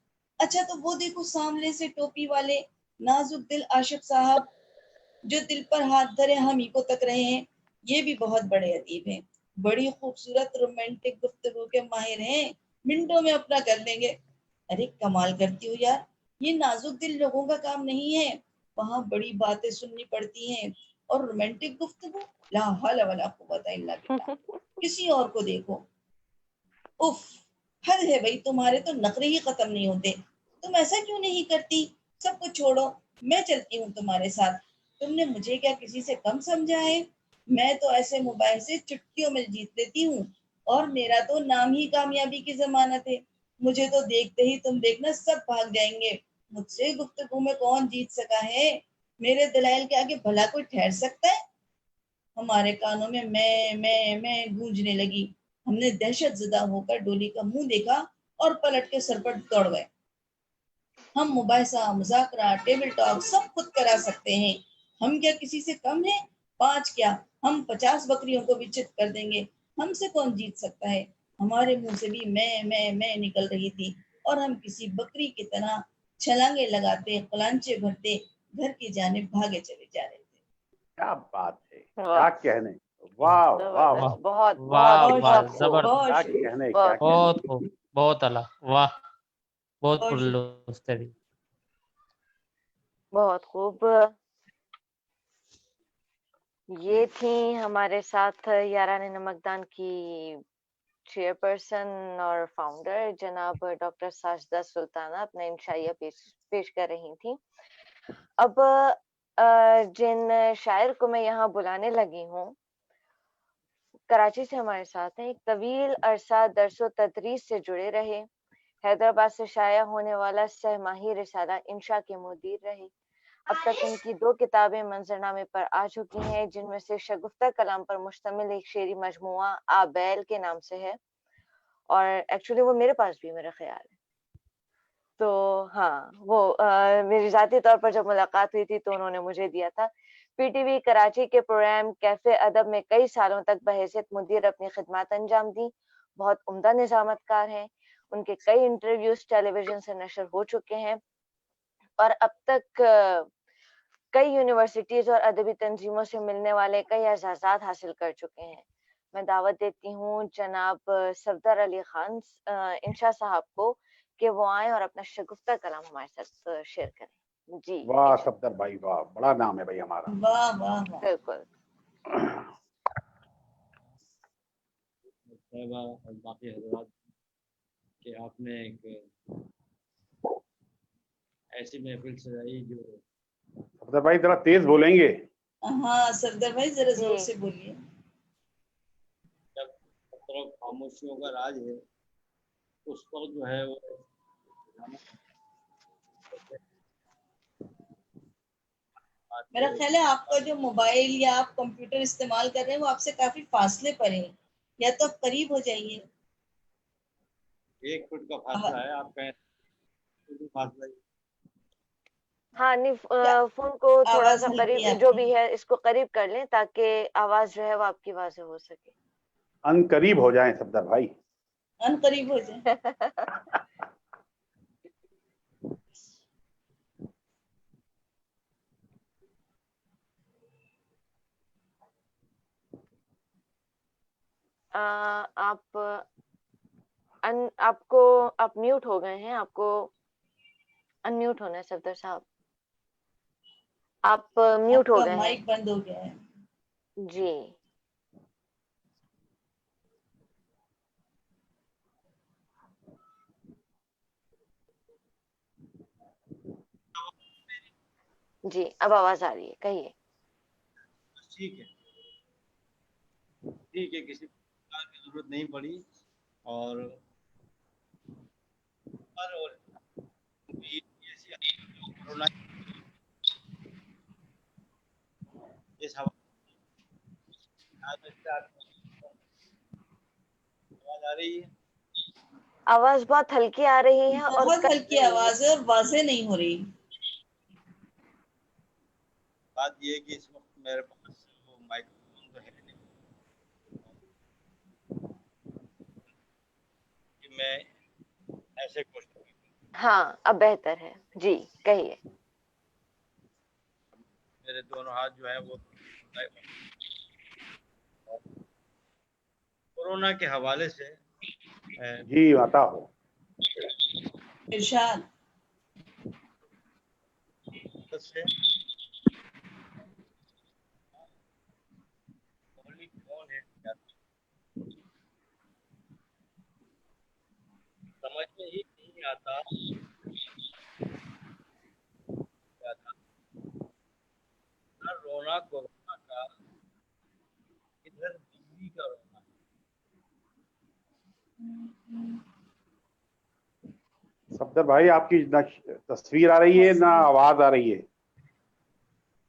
اچھا تو وہ دیکھو سامنے سے ٹوپی والے نازک دل عاشق صاحب، جو دل پر ہاتھ دھرے ہم ہی کو تک رہے ہیں، یہ بھی بہت بڑے ادیب ہیں، بڑی خوبصورت رومانٹک گفتگو کے ماہر ہیں، منٹوں میں اپنا کر لیں گے۔ ارے کمال کرتی ہو یار، یہ نازک دل لوگوں کا کام نہیں ہے، وہاں بڑی باتیں سننی پڑتی ہیں، اور رومانٹک گفتگو، لا حول ولا قوت الا باللہ، کسی اور کو دیکھو۔ اف، حد ہے بھائی، تمہارے تو نخرے ہی ختم نہیں ہوتے، تم ایسا کیوں نہیں کرتی؟ سب کچھ چھوڑو، میں چلتی ہوں تمہارے ساتھ، تم نے مجھے کیا کسی سے کم سمجھا ہے؟ میں تو ایسے مباحثے چٹکیوں میں جیت لیتی ہوں، اور میرا تو نام ہی کامیابی کی ضمانت ہے، مجھے تو دیکھتے ہی تم دیکھنا سب بھاگ جائیں گے، مجھ سے گفتگو میں کون جیت سکا ہے؟ میرے دلائل کے آگے بھلا کوئی ٹھہر سکتا ہے؟ ہمارے کانوں میں میں گونجنے لگی، ہم نے دہشت زدہ ہو کر ڈولی کا منہ دیکھا اور پلٹ کے سر پر دوڑ گئے۔ ہم مباحثہ، مذاکرہ، ٹیبل ٹاک سب خود کرا سکتے ہیں، ہم کیا کسی سے کم ہیں؟ 5 کیا، ہم 50 بکریوں کو بھی چت کر دیں گے، ہم سے کون جیت سکتا ہے؟ ہمارے منہ سے بھی میں نکل رہی تھی، اور ہم کسی بکری کی طرح چھلانگے لگاتے، قلانچے بھرتے گھر کی جانب بھاگے چلے جا رہے تھے۔ کیا بات ہے، کیا واہ، کہنے، واہ واہ واہ واہ، زبردست، بہت واہ بہت واہ، بہت خوب، زبردست، کیا بہت شکریہ، کہنے، کیا بہت کہنے۔ بہت خوب، بہت اعلیٰ، واہ، بہت بہت شکریہ۔ پرلطف تھے۔ بہت خوب۔ یہ تھی ہمارے ساتھ یاران نمکدان کی چیئر پرسن اور فاؤنڈر جناب ڈاکٹر ساجدہ سلطانہ اپنا انشائیہ پیش کر رہی تھی۔ اب جن شاعر کو میں یہاں بلانے لگی ہوں، کراچی سے ہمارے ساتھ ہیں، ایک طویل عرصہ درس و تدریس سے جڑے رہے، حیدرآباد سے شائع ہونے والا سہ ماہی رسالہ انشا کے مدیر رہے۔ اب تک ان کی 2 کتابیں منظرنامے پر آ چکی ہیں، جن میں سے شگفتہ کلام پر مشتمل ایک شعری مجموعہ آبیل کے نام سے ہے، اور ایکچولی وہ میرے پاس بھی میرا خیال ہے۔ تو ہاں، وہ میری ذاتی طور پر جب ملاقات ہوئی تھی تو انہوں نے مجھے دیا تھا۔ پی ٹی وی کراچی کے پروگرام کیفے ادب میں کئی سالوں تک بحیثیت مدیر اپنی خدمات انجام دی، بہت عمدہ نظامت کار ہیں، ان کے کئی انٹرویوز ٹیلی ویژن سے نشر ہو چکے ہیں، اور اب تک کئی یونیورسٹیز اور ادبی تنظیموں سے ملنے والے کئی اعزازات حاصل کر چکے ہیں۔ میں دعوت دیتی ہوں جناب صفدر علی خان انشا صاحب کو کہ وہ آئیں اور اپنا شگفتہ کلام ہمارے ساتھ شیئر کریں۔ جی واہ انشا، صفدر بھائی، واہ، بڑا نام ہے بھائی ہمارا۔ واہ واہ واہ، بالکل۔ صاحبہ اور باقی حضرات کہ آپ نے ایک ایسی محفل سجائی جو صفدر بھائی ذرا تیز بولیں گے. ہاں صفدر بھائی ذرا زور جی سے بولیے. جب طرف خاموشیوں کا راج ہے اس پر جو ہے وہ میرا خیال ہے آپ کا جو موبائل یا آپ کمپیوٹر استعمال کر رہے ہیں وہ آپ سے کافی فاصلے پر ہے, یا تو آپ قریب ہو جائیے. 1 فٹ کا فاصلہ ہے, آپ کہیں فاصلہ ہی. ہاں نہیں فون کو تھوڑا آواز سا ہلکی ہے قریب آپ جو کی. بھی ہے اس کو قریب کر لیں تاکہ آواز جو ہے وہ آپ کی واضح ہو سکے. ان قریب ہو جائیں صفدر بھائی. ان قریب ہو جائے. آپ میوٹ ہو گئے ہیں, آپ کو ان میوٹ ہونا ہے صفدر صاحب, آپ میوٹ آپ ہو کا گئے ہیں. مائک بند ہو گیا ہے. جی جی اب آواز آ رہی ہے, کہیے. ٹھیک ہے کسی پرکار کی ضرورت نہیں پڑی. اور کورونا اس آواز آ رہی ہے. آواز بہت ہلکی آ رہی ہے اور بہت کٹ ہلکی رہی ہے. آواز ہے اور واضح نہیں ہو رہی. بات یہ ہے کہ اس وقت میرے پاس وہ مائکرو فون تو ہے نہیں کہ میں ایسے کوشش ہاں اب بہتر ہے, جی کہیے. میرے دونوں ہاتھ جو ہیں وہ کورونا کے حوالے سے جی آتا ہو. ارشاد. سے کون ہے سمجھ میں ہی نہیں آتا رونا کورونا کا ادھر بیوی کا رونا. صفدر بھائی آپ کی نہ تصویر آ رہی ہے نہ آواز آ رہی ہے.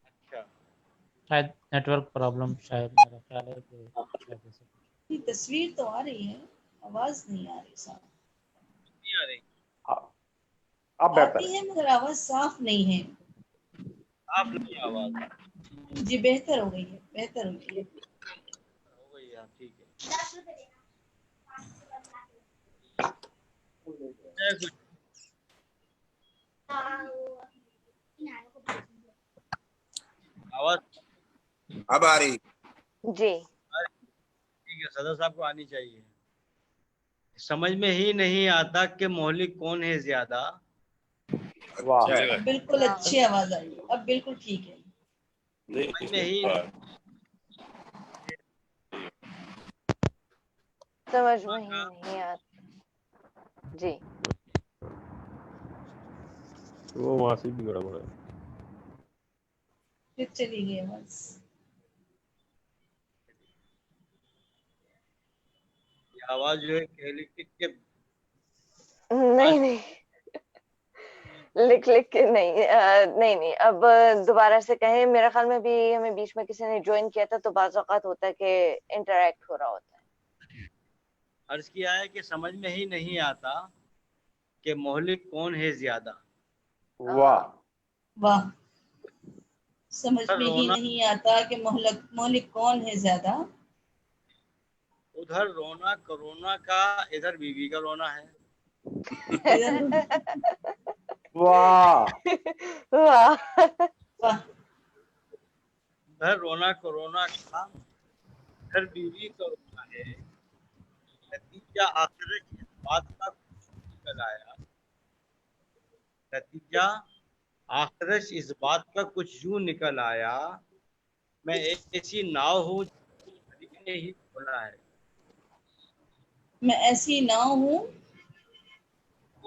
اچھا شاید نیٹ ورک پرابلم, شاید میرا خیال ہے کہ شاید ایسا کچھ. یہ تصویر تو آ رہی ہے, آواز نہیں آ رہی صاحب. نہیں آ رہی. اب بہتر آتی ہے. ہے مگر آواز صاف نہیں ہے. آپ نہیں آواز جی بہتر ہو گئی ہے, بہتر ہو گئی ہے. ہو گئی ہے, ٹھیک ہے. آواز اب آ رہی. جی ٹھیک ہے, صدر صاحب کو آنی چاہیے. سمجھ میں ہی نہیں آتا کہ مہلک کون ہے زیادہ. واہ. اب بالکل اچھی آواز آئی, اب بالکل ٹھیک ہے. سمجھ میں ہی سمجھ میں ہی نہیں آتا. جی وہ وہاں سے بھی گڑبڑ ہے. پھر چلی گئی آواز. آواز جو ہے الیکٹرک کے نہیں لکھ کے نہیں اب دوبارہ سے کہیں. میرا خیال میں بھی ہمیں بیچ میں کسی نے جوائن کیا تھا تو بعض اوقات ہوتا ہے کہ انٹریکٹ ہو رہا ہوتا ہے. عرض کیا ہے کہ سمجھ میں ہی نہیں آتا کہ مہلک کون ہے زیادہ. واہ. واہ. سمجھ میں ہی رونا نہیں آتا کہ مہلک کون ہے زیادہ. ادھر رونا کرونا کا, ادھر بیوی کا رونا ہے. واہ. واہ واہ. ادھر رونا کرونا کا, ادھر بیوی کا رونا ہے. نتیجہ آخر اس بات کا کچھ نکل آیا, نتیجہ آخرش اس بات کا کچھ یوں نکل آیا, میں ایسی ناؤ ہوں نے ہی کھولا ہے. میں ایسی ناؤ ہوں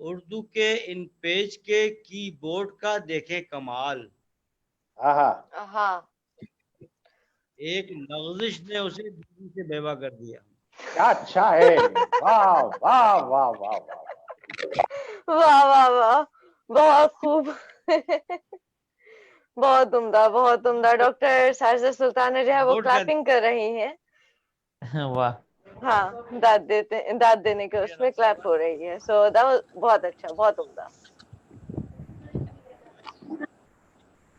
اردو کے ان پیج کے کی بورڈ کا دیکھیں کمال، ہاں ایک لغزش نے اسے بیوی سے بیوہ کر دیا۔ کیا اچھا ہے، واہ واہ واہ واہ واہ، واہ واہ واہ، بہت خوب، بہت عمدہ بہت عمدہ۔ ڈاکٹر ساجدہ سلطانہ جو ہے وہ بورڈ کا کلیپنگ کر رہی ہیں، واہ، ہاں داد دینے کے اس میں کلیپ ہو رہی ہے، سو بہت اچھا، بہت عمدہ۔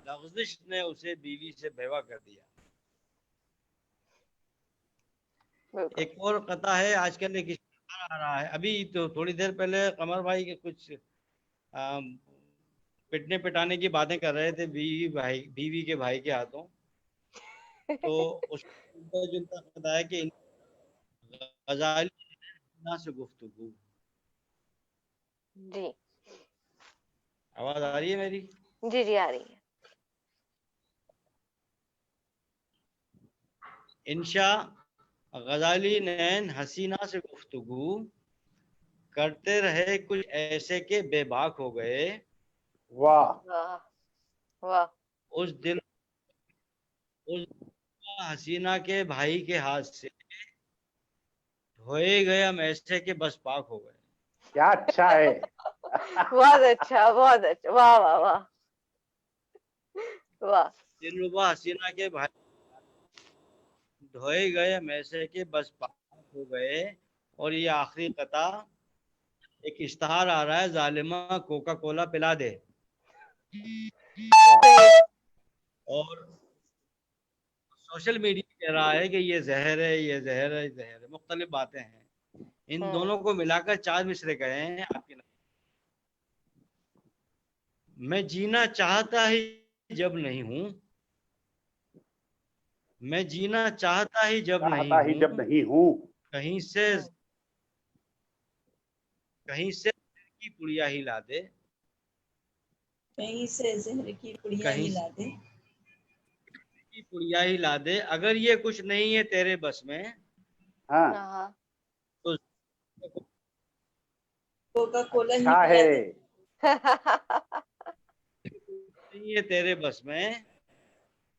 لغزش نے اسے بیوی سے بیوہ کر دیا۔ بالکل ایک اور قطع ہے، آج کل ایک اشتہار آ رہا ہے، ابھی تو تھوڑی دیر پہلے قمر بھائی کے کچھ پٹنے پٹانے کی باتیں کر رہے تھے بیوی کے بھائی کے ہاتھوں، تو اس کو جنتا قطع ہے کہ غزالی نہ سے گفتگو۔ جی آواز آ رہی ہے میری؟ جی جی آ رہی ہے۔ انشاء غزالی نین حسینہ سے گفتگو کرتے رہے کچھ ایسے کہ بے باک ہو گئے، واہ، واہ واہ، اس دل حسینہ کے بھائی کے ہاتھ سے دھوئے گئے ہم ایسے کہ بس پاک ہو گئے۔ کیا اچھا ہے، بہت اچھا بہت اچھا، واہ واہ واہ واہ، دلربا حسینہ کے بھائی دھوئے گئے ہم ایسے کہ بس پاک ہو گئے۔ اور یہ آخری قطع، ایک اشتہار آ رہا ہے، ظالمہ کوکا کولا پلا دے، اور سوشل میڈیا کہہ رہا ہے کہ یہ زہر ہے، یہ زہر ہے، یہ زہر ہے، مختلف باتیں ہیں، ان دونوں کو ملا کر 4 مصرے کہے ہیں آپ کے نام۔ میں جینا چاہتا ہی جب نہیں ہوں، میں جینا چاہتا ہی جب نہیں چاہتا ہی جب ہوں، نہیں ہوں، کہیں سے کی پڑیا ہی لا دے، کہیں سے زہر کی پڑیا کہیں ہی لا دے، کی پڑیا ہی لا دے، اگر یہ کچھ نہیں ہے تیرے بس میں ہاں ہاں تو کوکا کولا ہی اچھا پلا ہے، دے، نہیں ہے تیرے بس میں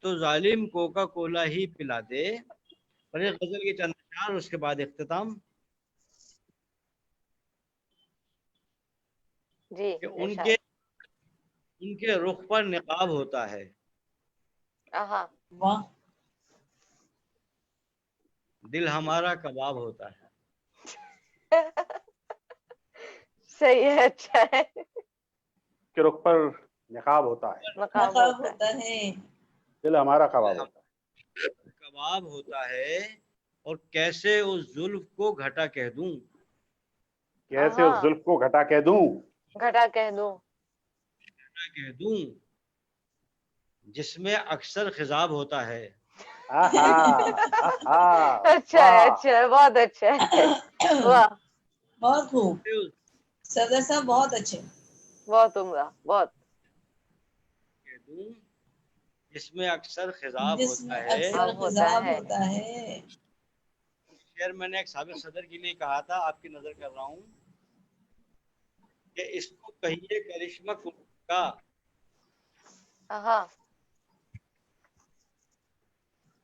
تو ظالم کوکا کولا ہی پلا دے۔ اور یہ غزل کے چند اشعار، اس کے بعد اختتام، جی کہ ارشاد۔ ان کے رخ پر نقاب ہوتا ہے، ہاں واہ، دل ہمارا کباب ہوتا ہے۔ صحیح ہے، اچھا ہے، کے رخ پر نقاب ہوتا ہے، مقام نقاب ہوتا ہے، ہوتا ہے، دل ہمارا دل کباب ہوتا ہمارا کباب ہوتا ہے، اور کیسے اس زلف کو گھٹا کہہ دوں، ہے، کیسے اس زلف کو گھٹا کہہ دوں، گھٹا کہہ دوں، جس میں اکثر خضاب ہوتا ہے۔ آہا آہا، اچھا ہے، واہ، اچھا ہے، بہت اچھا ہے، واہ، بہت خوب، سردار صاحب بہت اچھے، بہت عمدہ، بہت، کہہ دوں جس میں اکثر خضاب جس میں ہوتا ہے۔ اکثر ہوتا خضاب ہے، ہوتا ہے۔ شعر میں نے ایک سابق صدر کے لیے کہا تھا، آپ کی نظر کر رہا ہوں، کہ اس کو کہیے کرشمہ کا، ہاں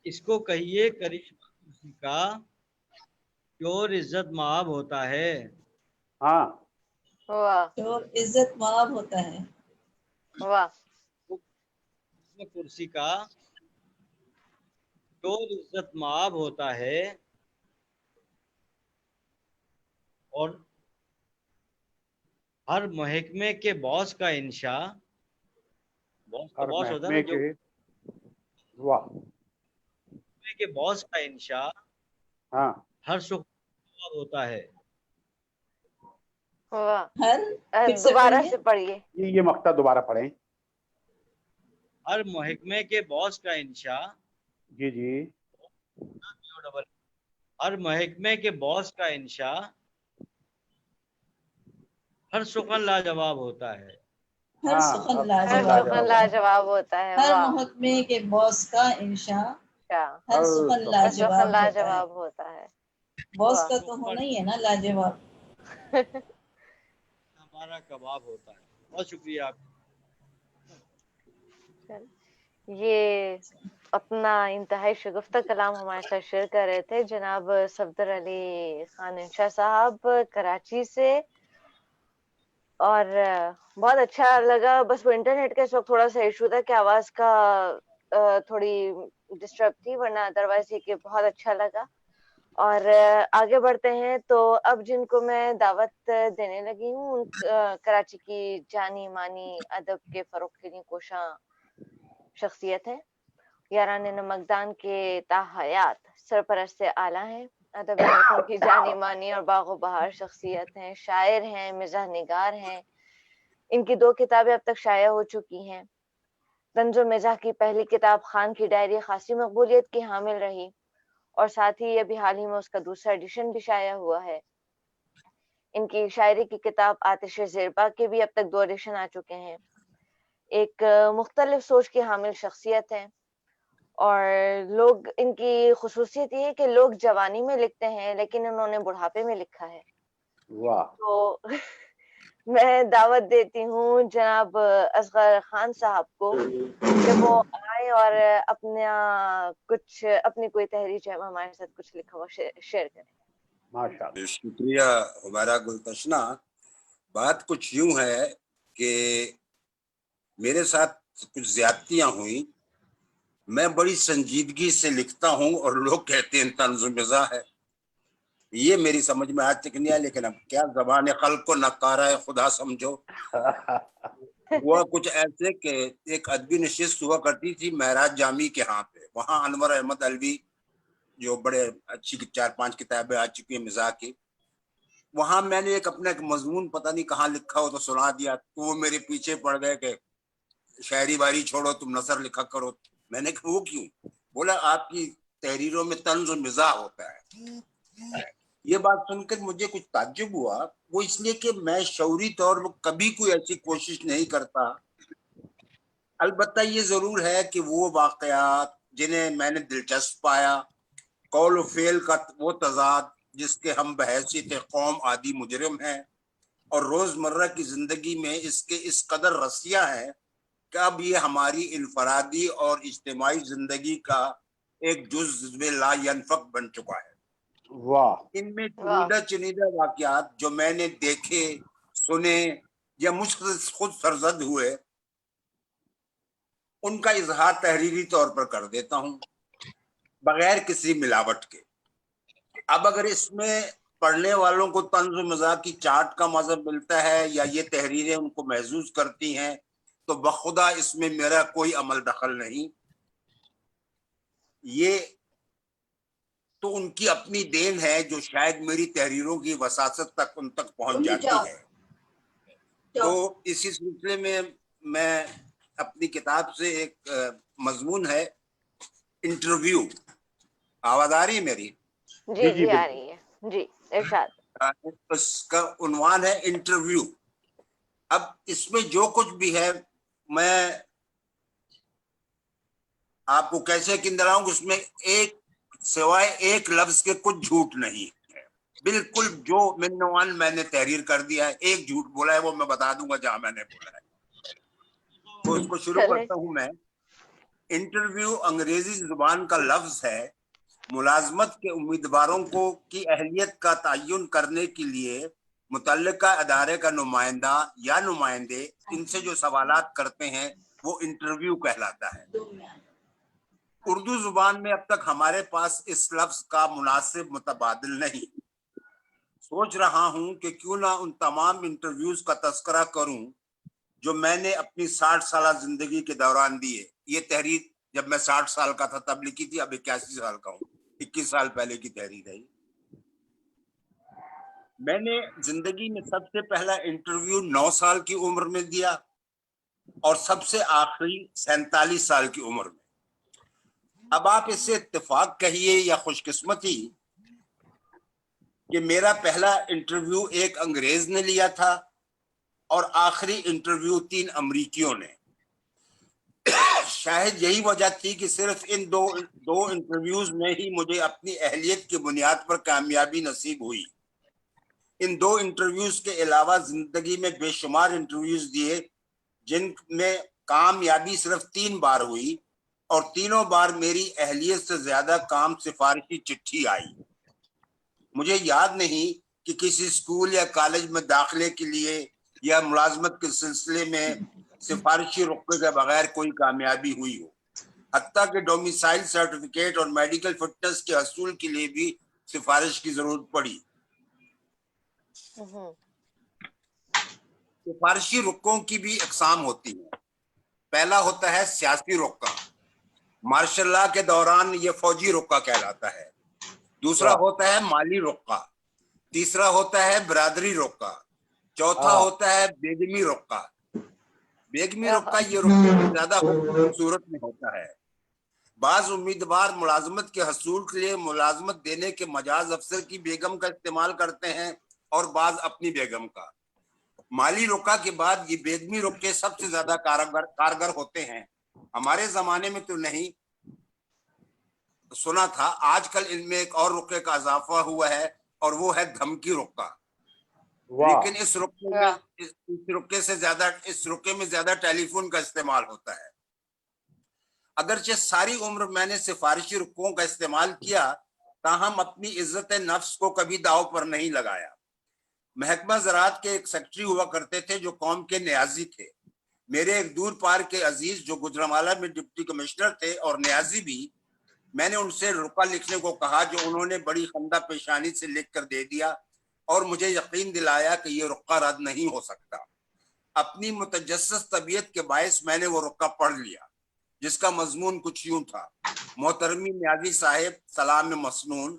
اس کو کہیے کرشمہ کا، چور عزت مآب ہوتا ہے۔ ہاں، واہ اور عزت مآب ہوتا ہے، واہ، کرسی کا چور عزت مآب ہوتا ہے، اور ہر محکمے کے باس کا انشاء، باس کا ہر باس ہوتا ہے نا، محکمے جو کے، واہ، محکمے کے باس کا انشاء ہاں، ہر سخن ہوتا ہے۔ واہ، ہر پھر سے دوبارہ پڑھیے، سے پڑھیے، یہ مقطع دوبارہ پڑھیں، ہر محکمے کے باس کا انشاء، جی جی، ہر محکمے کے باس کا انشاء ہر سخن لاجواب ہوتا ہے۔ ہر ہاں، سخن ہر ہر سخن لاجواب سخن ہوتا لاجواب، ہے، لاجواب ہوتا ہے، ہر واہ، محکمے کے باس کا انشاء اچھا، ہر ہر سخن سخن، ہر سخن لاجواب ہوتا ہے۔ لاجواب ہوتا ہے، باس واہ، کا تو ہونا ہی ہے نا لاجواب، ہمارا کباب ہوتا ہے. بہت شکریہ آپ. یہ اپنا انتہائی شگفتہ کلام ہمارے ساتھ شیئر کر رہے تھے جناب صفدر علی خان انشا صاحب کراچی سے، اور بہت اچھا لگا. بس وہ انٹرنیٹ کا اس وقت تھوڑا سا ایشو تھا کہ آواز کا تھوڑی ڈسٹرب تھی، ورنہ ادروائز یہ کہ بہت اچھا لگا. اور آگے بڑھتے ہیں تو اب جن کو میں دعوت دینے لگی ہوں کراچی کی جانی مانی ادب کے فروغ کے لیے کوشاں شخصیت ہے، یاران نمکدان کے تاحیات سرپرست اعلیٰ ہیں، ادب حلقوں کی جانی مانی اور باغ و بہار شخصیت ہیں، شاعر ہیں، مزاح نگار ہیں. ان کی 2 کتابیں اب تک شائع ہو چکی ہیں. طنز و مزاح کی پہلی کتاب خان کی ڈائری خاصی مقبولیت کی حامل رہی، اور ساتھ ہی ابھی حال ہی میں اس کا دوسرا ایڈیشن بھی شائع ہوا ہے. ان کی شاعری کی کتاب آتش زیربا کے بھی اب تک 2 ایڈیشن آ چکے ہیں. ایک مختلف سوچ کی حامل شخصیت ہے، اور لوگ ان کی خصوصیت یہ ہے کہ لوگ جوانی میں لکھتے ہیں لیکن انہوں نے بڑھاپے میں لکھا ہے. واہ. تو میں دعوت دیتی ہوں جناب اصغر خان صاحب کو کہ وہ آئے اور اپنی کوئی تحریر جو ہے ہمارے ساتھ کچھ لکھا ہوا شیئر کریں. ماشاء اللہ. شکریہ ہمارا گلتشنا. بات کچھ یوں ہے کہ میرے ساتھ کچھ زیادتیاں ہوئیں. میں بڑی سنجیدگی سے لکھتا ہوں اور لوگ کہتے ہیں طنز و مزاح ہے. یہ میری سمجھ میں آج تک نہیں آیا، لیکن اب کیا زبان خلق کو نکارہ خدا سمجھو. ہوا کچھ ایسے کہ ایک ادبی نشست ہوا کرتی تھی معراج جامی کے ہاں پہ. وہاں انور احمد الوی جو بڑے اچھی 4-5 کتابیں آ چکی ہیں مزاح کی، وہاں میں نے اپنا ایک مضمون پتہ نہیں کہاں لکھا ہو تو سنا دیا، تو وہ میرے پیچھے پڑ گئے کہ شاعری باری چھوڑو تم نثر لکھا کرو. میں نے کہا وہ کیوں؟ بولا آپ کی تحریروں میں طنز و مزاح ہوتا ہے. یہ بات سن کر مجھے کچھ تعجب ہوا. وہ اس لیے کہ میں شعوری طور پر کبھی کوئی ایسی کوشش نہیں کرتا. البتہ یہ ضرور ہے کہ وہ واقعات جنہیں میں نے دلچسپ پایا، قول و فعل کا وہ تضاد جس کے ہم بحیثیت قوم عادی مجرم ہیں، اور روزمرہ کی زندگی میں اس کے اس قدر رسیہ ہیں کہ اب یہ ہماری انفرادی اور اجتماعی زندگی کا ایک جزو لا ینفک بن چکا ہے. واہ. ان میں چنیدہ واقعات جو میں نے دیکھے، سنے یا مجھ سے خود سرزد ہوئے، ان کا اظہار تحریری طور پر کر دیتا ہوں بغیر کسی ملاوٹ کے. اب اگر اس میں پڑھنے والوں کو طنز و مزاح کی چاٹ کا مذہب ملتا ہے یا یہ تحریریں ان کو محظوظ کرتی ہیں تو بخدا اس میں میرا کوئی عمل دخل نہیں. یہ تو ان کی اپنی دین ہے جو شاید میری تحریروں کی وساست تک ان تک پہنچ جاتی ہے. تو اسی سلسلے میں میں اپنی کتاب سے ایک مضمون ہے انٹرویو. آواز آ رہی ہے میری؟ جی آ رہی ہے. جی ارشاد. اس کا عنوان ہے انٹرویو. اب اس میں جو کچھ بھی ہے میں آپ کو کیسے کندراؤں کہ اس میں ایک سوائے ایک لفظ کے کچھ جھوٹ نہیں ہے. بالکل جو منوان میں نے تحریر کر دیا ہے، ایک جھوٹ بولا ہے وہ میں بتا دوں گا جہاں میں نے بولا ہے. تو اس کو شروع کرتا ہوں میں. انٹرویو انگریزی زبان کا لفظ ہے ملازمت کے امیدواروں کو کی اہلیت کا تعین کرنے کے لیے متعلقہ ادارے کا نمائندہ یا نمائندے ان سے جو سوالات کرتے ہیں وہ انٹرویو کہلاتا ہے. اردو زبان میں اب تک ہمارے پاس اس لفظ کا مناسب متبادل نہیں. سوچ رہا ہوں کہ کیوں نہ ان تمام انٹرویوز کا تذکرہ کروں جو میں نے اپنی 60 سالہ زندگی کے دوران دیے. یہ تحریر جب میں 60 سال کا تھا تب لکھی تھی، اب 81 سال کا ہوں، 21 سال پہلے کی تحریر ہے. میں نے زندگی میں سب سے پہلا انٹرویو 9 سال کی عمر میں دیا اور سب سے آخری 47 سال کی عمر میں. اب آپ اس سے اتفاق کہیے یا خوش قسمتی کہ میرا پہلا انٹرویو ایک انگریز نے لیا تھا اور آخری انٹرویو 3 امریکیوں نے. شاید یہی وجہ تھی کہ صرف ان دو انٹرویوز میں ہی مجھے اپنی اہلیت کی بنیاد پر کامیابی نصیب ہوئی. ان 2 انٹرویوز کے علاوہ زندگی میں بے شمار انٹرویوز دیے جن میں کامیابی صرف 3 بار ہوئی اور تینوں بار میری اہلیت سے زیادہ کام سفارشی چٹھی آئی. مجھے یاد نہیں کہ کسی اسکول یا کالج میں داخلے کے لیے یا ملازمت کے سلسلے میں سفارشی رخصت کے بغیر کوئی کامیابی ہوئی ہو. حتیٰ کہ ڈومیسائل سرٹیفکیٹ اور میڈیکل فٹنس کے حصول کے لیے بھی سفارش کی ضرورت پڑی. سفارشی رخوں کی بھی اقسام ہوتی ہیں. پہلا ہوتا ہے سیاسی رخہ. مارشل لا کے دوران یہ فوجی رخہ کہلاتا ہے. دوسرا ہوتا ہے مالی رخہ. تیسرا ہوتا ہے برادری رخہ. چوتھا ہوتا ہے بیگمی رخہ. بیگمی رخہ یہ رخہ زیادہ خوبصورت میں ہوتا ہے. بعض امیدوار ملازمت کے حصول کے لیے ملازمت دینے کے مجاز افسر کی بیگم کا استعمال کرتے ہیں اور بعض اپنی بیگم کا. مالی رخہ کے بعد یہ بیگمی رخے سب سے زیادہ کارگر ہوتے ہیں. ہمارے زمانے میں تو نہیں سنا تھا، آج کل ان میں ایک اور رخے کا اضافہ ہوا ہے اور وہ ہے دھمکی رخہ. لیکن اس رخے میں زیادہ ٹیلی فون کا استعمال ہوتا ہے. اگرچہ ساری عمر میں نے سفارشی رخوں کا استعمال کیا تاہم اپنی عزت نفس کو کبھی داؤ پر نہیں لگایا. محکمہ زراعت کے ایک سیکٹری ہوا کرتے تھے جو قوم کے نیازی تھے. میرے ایک دور پار کے عزیز جو گجرانوالہ میں ڈپٹی کمشنر تھے اور نیازی بھی، میں نے ان سے رقعہ لکھنے کو کہا جو انہوں نے بڑی خندہ پیشانی سے لکھ کر دے دیا اور مجھے یقین دلایا کہ یہ رقعہ رد نہیں ہو سکتا. اپنی متجسس طبیعت کے باعث میں نے وہ رقعہ پڑھ لیا جس کا مضمون کچھ یوں تھا: محترمی نیازی صاحب سلام مسنون،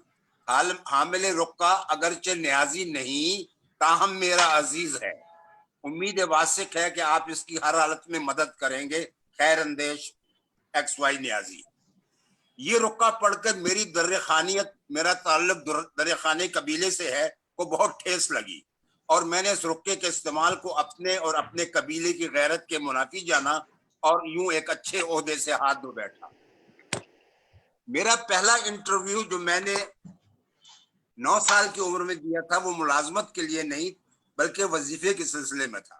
حامل رقعہ اگرچہ نیازی نہیں تاہم میرا عزیز ہے. امید واثق ہے کہ آپ اس کی ہر حالت میں مدد کریں گے. خیر اندیش XY نیازی. یہ رقعہ پڑھ کر میری درخانیت، میرا تعلق درخانے قبیلے سے ہے، کو بہت ٹھیس لگی اور میں نے اس رقعے کے استعمال کو اپنے اور اپنے قبیلے کی غیرت کے منافی جانا اور یوں ایک اچھے عہدے سے ہاتھ دھو بیٹھا. میرا پہلا انٹرویو جو میں نے 9 سال کی عمر میں دیا تھا وہ ملازمت کے لیے نہیں بلکہ وظیفے کے سلسلے میں تھا.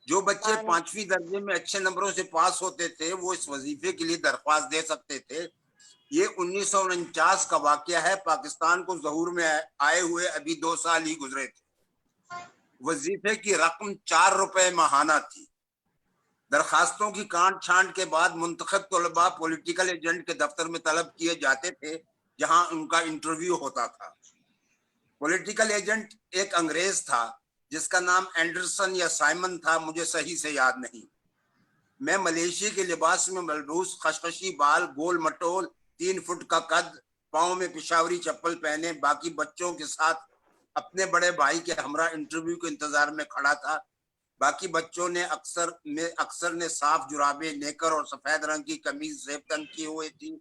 جو بچے 5ویں درجے میں اچھے نمبروں سے پاس ہوتے تھے وہ اس وظیفے کے لیے درخواست دے سکتے تھے. یہ 1949 کا واقعہ ہے. پاکستان کو ظہور میں آئے ہوئے ابھی 2 سال ہی گزرے تھے. وظیفے کی رقم 4 روپے ماہانہ تھی. درخواستوں کی کانٹ چھانٹ کے بعد منتخب طلباء پولیٹیکل ایجنٹ کے دفتر میں طلب کیے جاتے تھے جہاں ان کا انٹرویو ہوتا تھا. پولیٹیکل ایجنٹ ایک انگریز تھا جس کا نام اینڈرسن یا سائمن تھا، مجھے صحیح سے یاد نہیں. میں ملیشیا کے لباس میں ملبوس، خشخشی بال، گول مٹول، 3 فٹ کا قد، پاؤں میں پشاوری چپل پہنے باقی بچوں کے ساتھ اپنے بڑے بھائی کے ہمراہ انٹرویو کے انتظار میں کھڑا تھا. باقی بچوں نے اکثر نے صاف جرابے، نیکر اور سفید رنگ کی قمیض زیب تن کی ہوئی تھی.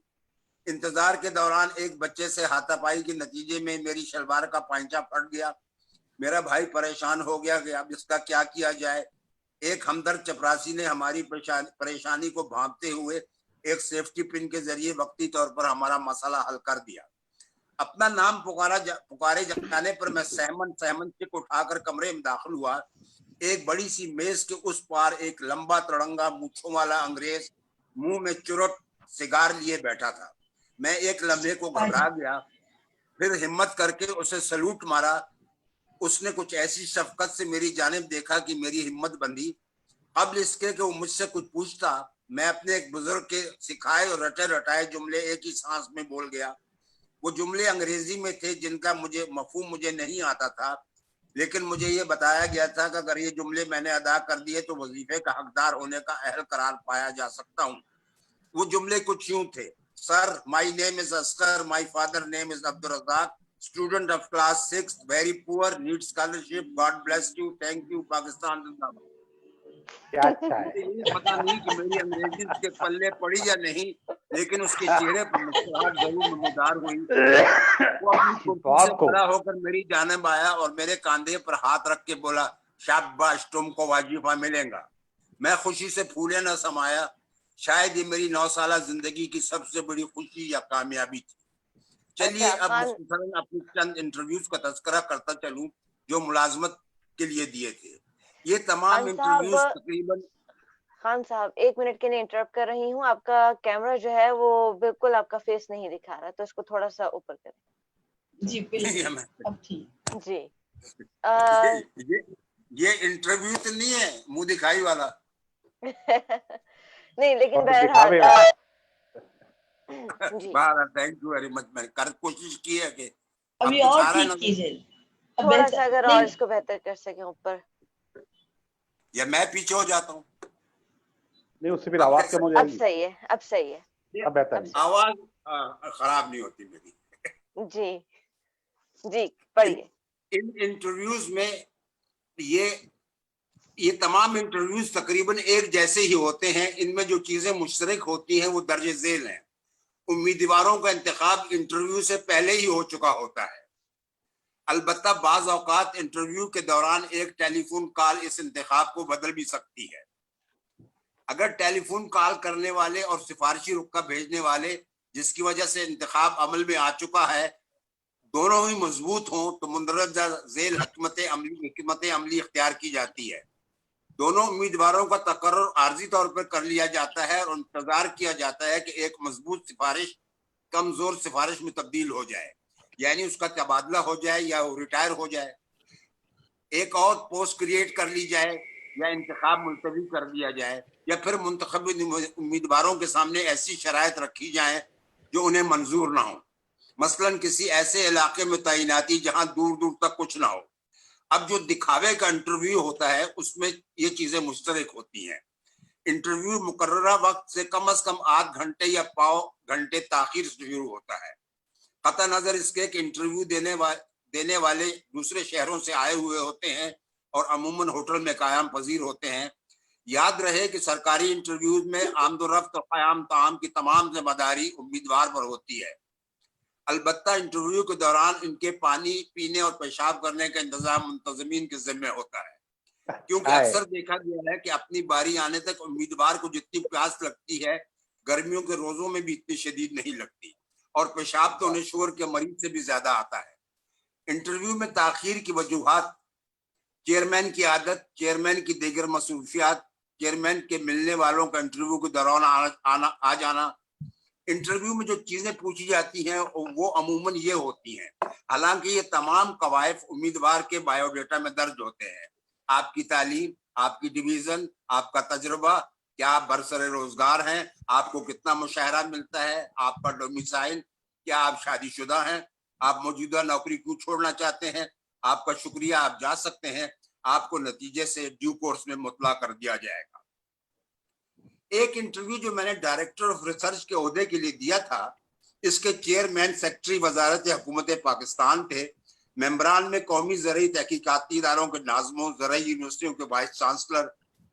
انتظار کے دوران ایک بچے سے ہاتھا پائی کے نتیجے میں میری شلوار کا پائنچہ پھٹ گیا. میرا بھائی پریشان ہو گیا کہ اب اس کا کیا کیا جائے. ایک ہمدرد چپراسی نے ہماری پریشانی کو بھانپتے ہوئے ایک سیفٹی پن کے ذریعے وقتی طور پر ہمارا مسئلہ حل کر دیا. اپنا نام پکارے جانے پر میں سہمن چک اٹھا کر کمرے میں داخل ہوا. ایک بڑی سی میز کے اس پار ایک لمبا تڑنگا مونچھوں والا انگریز منہ میں چرٹ سگار لیے بیٹھا تھا. میں ایک لمحے کو گھبرا گیا، پھر ہمت کر کے اسے سلوٹ مارا. اس نے کچھ ایسی شفقت سے میری جانب دیکھا کہ میری ہمت بندھی. قبل اس کے کہ وہ مجھ سے کچھ پوچھتا میں اپنے ایک بزرگ کے سکھائے اور رٹے رٹائے جملے ایک ہی سانس میں بول گیا. وہ جملے انگریزی میں تھے جن کا مفہوم مجھے نہیں آتا تھا، لیکن مجھے یہ بتایا گیا تھا کہ اگر یہ جملے میں نے ادا کر دیے تو وظیفے کا حقدار ہونے کا اہل قرار پایا جا سکتا ہوں. وہ جملے کچھ یوں تھے: sir, my name is Askar, my father name is Abdulrazzaq, student of class 6، very poor, need scholarship, God bless you, thank you, Pakistan زندہ باد. یہ پتا نہیں کہ میری انگریزی اس کے پلے پڑی یا نہیں، لیکن اس کے چہرے پر مسکراہٹ ضرور نمودار ہوئی. وہ اپنی کرسی سے کھڑا ہو کر میری جانب آیا اور میرے کاندھے پر ہاتھ رکھ کے بولا: شاباش، تم کو وظیفہ ملے گا. میں خوشی سے پھولے نہ سمایا. شاید یہ میری 9 سالہ زندگی کی سب سے بڑی خوشی یا کامیابی تھی. چلیے اب مختصراً اپنی چند انٹرویوز کا تذکرہ کرتا چلوں. جو ملازمت کے لیے دیے تھے. یہ تمام خان صاحب، انٹرویوز تقریباً خان صاحب 1 منٹ کے لیے انٹرپٹ کر رہی ہوں. آپ کا کیمرہ جو ہے وہ بالکل آپ کا فیس نہیں دکھا رہا، تو اس کو تھوڑا سا اوپر کریں. جی بالکل اب ٹھیک. جی یہ انٹرویو تو نہیں ہے منہ دکھائی والا. نہیں لیکن اور بہرحال دکھاوے والا. جی تھینک یو ویری مچ. میں کوشش کی ہے کہ ابھی اب کچھ اور آ رہا ہے ٹھیک نا کیجیے. اب تھوڑا بہتر سا اگر اور نہیں، اس کو بہتر کر سکیں اوپر. یا میں پیچھے ہو جاتا ہوں. نہیں اس سے پھر اب آواز کیسا؟ کم ہو اب جائے گی. صحیح ہے، اب صحیح ہے. اب بہتر اب ہے. صحیح. آواز خراب نہیں ہوتی میری. جی جی پڑھیے. ان انٹرویوز میں یہ تمام انٹرویوز تقریباً ایک جیسے ہی ہوتے ہیں. ان میں جو چیزیں مشترک ہوتی ہیں وہ درج ذیل ہیں. امیدواروں کا انتخاب انٹرویو سے پہلے ہی ہو چکا ہوتا ہے. البتہ بعض اوقات انٹرویو کے دوران ایک ٹیلی فون کال اس انتخاب کو بدل بھی سکتی ہے. اگر ٹیلی فون کال کرنے والے اور سفارشی رکا بھیجنے والے جس کی وجہ سے انتخاب عمل میں آ چکا ہے دونوں ہی مضبوط ہوں تو مندرجہ ذیل حکمت عملی اختیار کی جاتی ہے. دونوں امیدواروں کا تقرر عارضی طور پر کر لیا جاتا ہے اور انتظار کیا جاتا ہے کہ ایک مضبوط سفارش کمزور سفارش میں تبدیل ہو جائے، یعنی اس کا تبادلہ ہو جائے یا وہ ریٹائر ہو جائے، ایک اور پوسٹ کریٹ کر لی جائے یا انتخاب ملتوی کر دیا جائے، یا پھر منتخب امیدواروں کے سامنے ایسی شرائط رکھی جائیں جو انہیں منظور نہ ہوں. مثلاً کسی ایسے علاقے میں تعیناتی جہاں دور دور تک کچھ نہ ہو. اب جو دکھاوے کا انٹرویو ہوتا ہے اس میں یہ چیزیں مشترک ہوتی ہیں. انٹرویو مقررہ وقت سے کم از کم آدھ گھنٹے یا پاؤ گھنٹے تاخیر سے شروع ہوتا ہے. قطع نظر اس کے کہ انٹرویو دینے والے دوسرے شہروں سے آئے ہوئے ہوتے ہیں اور عموماً ہوٹل میں قیام پذیر ہوتے ہیں. یاد رہے کہ سرکاری انٹرویوز میں آمد و رفت اور قیام طعام کی تمام ذمہ داری امیدوار پر ہوتی ہے. البتہ انٹرویو کے دوران ان کے پانی پینے اور پیشاب کرنے کا انتظام منتظمین کے ذمہ ہوتا ہے، کیونکہ اکثر دیکھا گیا ہے کہ اپنی باری آنے تک امیدوار کو جتنی پیاس لگتی ہے گرمیوں کے روزوں میں بھی اتنی شدید نہیں لگتی، اور پیشاب تو انہیں شوگر کے مریض سے بھی زیادہ آتا ہے. انٹرویو میں تاخیر کی وجوہات: چیئرمین کی عادت، چیئرمین کی دیگر مصروفیات، چیئرمین کے ملنے والوں کا انٹرویو کے دوران آ جانا. انٹرویو میں جو چیزیں پوچھی جاتی ہیں وہ عموماً یہ ہوتی ہیں، حالانکہ یہ تمام قوائف امیدوار کے بایو ڈیٹا میں درج ہوتے ہیں. آپ کی تعلیم، آپ کی ڈویژن، آپ کا تجربہ، کیا آپ برسر روزگار ہیں، آپ کو کتنا مشاہرہ ملتا ہے، آپ کا ڈومیسائل، کیا آپ شادی شدہ ہیں، آپ موجودہ نوکری کیوں چھوڑنا چاہتے ہیں، آپ کا شکریہ، آپ جا سکتے ہیں. آپ کو نتیجے سے ڈیو کورس میں مطلع کر دیا جائے گا. ایک انٹرویو جو میں نے ڈائریکٹر آف ریسرچ کے عہدے کے لیے دیا تھا، اس کے چیئرمین سیکرٹری وزارت حکومت پاکستان تھے. ممبران میں قومی زرعی تحقیقاتی اداروں کے ناظموں، زرعی یونیورسٹیوں کے وائس چانسلر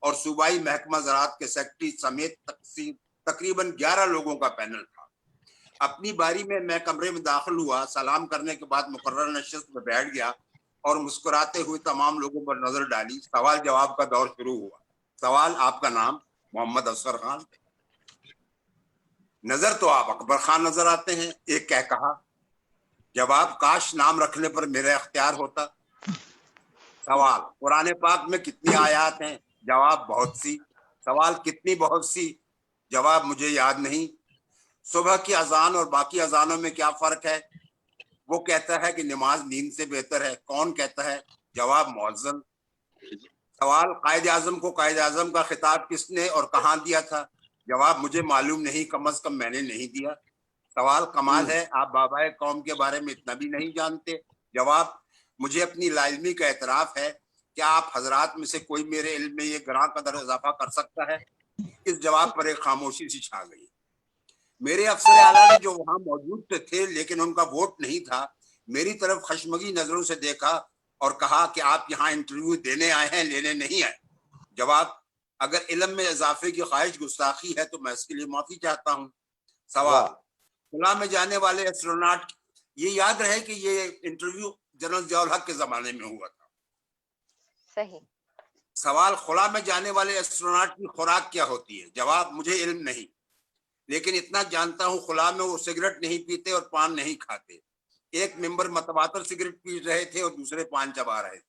اور صوبائی محکمہ زراعت کے سیکرٹری سمیت تقریباً 11 لوگوں کا پینل تھا. اپنی باری میں کمرے میں داخل ہوا. سلام کرنے کے بعد مقررہ نشست میں بیٹھ گیا اور مسکراتے ہوئے تمام لوگوں پر نظر ڈالی. سوال جواب کا دور شروع ہوا. سوال: آپ کا نام؟ محمد اصغر خان. نظر تو آپ اکبر خان نظر آتے ہیں. ایک کہا. جواب: کاش نام رکھنے پر میرا اختیار ہوتا. سوال: قرآن پاک میں کتنی آیات ہیں؟ جواب: بہت سی. سوال: کتنی بہت سی؟ جواب: مجھے یاد نہیں. صبح کی اذان اور باقی اذانوں میں کیا فرق ہے؟ وہ کہتا ہے کہ نماز نیند سے بہتر ہے. کون کہتا ہے؟ جواب: مؤذن. سوال: قائد اعظم کو قائد اعظم کا خطاب کس نے اور کہاں دیا تھا؟ جواب: مجھے معلوم نہیں، کم از کم میں نے نہیں دیا. سوال: کمال ہے، آپ بابائے قوم کے بارے میں اتنا بھی نہیں جانتے. جواب: مجھے اپنی لا علمی کا اعتراف ہے. کیا آپ حضرات میں سے کوئی میرے علم میں یہ گراں قدر اضافہ کر سکتا ہے؟ اس جواب پر ایک خاموشی سی چھا گئی. میرے افسر اعلیٰ نے جو وہاں موجود تھے لیکن ان کا ووٹ نہیں تھا، میری طرف خشمگی نظروں سے دیکھا اور کہا کہ آپ یہاں انٹرویو دینے آئے ہیں، لینے نہیں آئے. جواب: اگر علم میں اضافے کی خواہش گستاخی ہے تو میں اس کے لیے معافی چاہتا ہوں. سوال: خلا میں جانے والے ایسٹروناٹ، یہ یاد رہے کہ یہ انٹرویو جنرل ضیاء الحق کے زمانے میں ہوا تھا. صحیح. سوال: خلا میں جانے والے ایسٹروناٹ کی خوراک کیا ہوتی ہے؟ جواب: مجھے علم نہیں، لیکن اتنا جانتا ہوں خلا میں وہ سگریٹ نہیں پیتے اور پان نہیں کھاتے. ایک ممبر متواتر سگریٹ پی رہے تھے اور دوسرے پان چبا رہے تھے.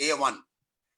A1।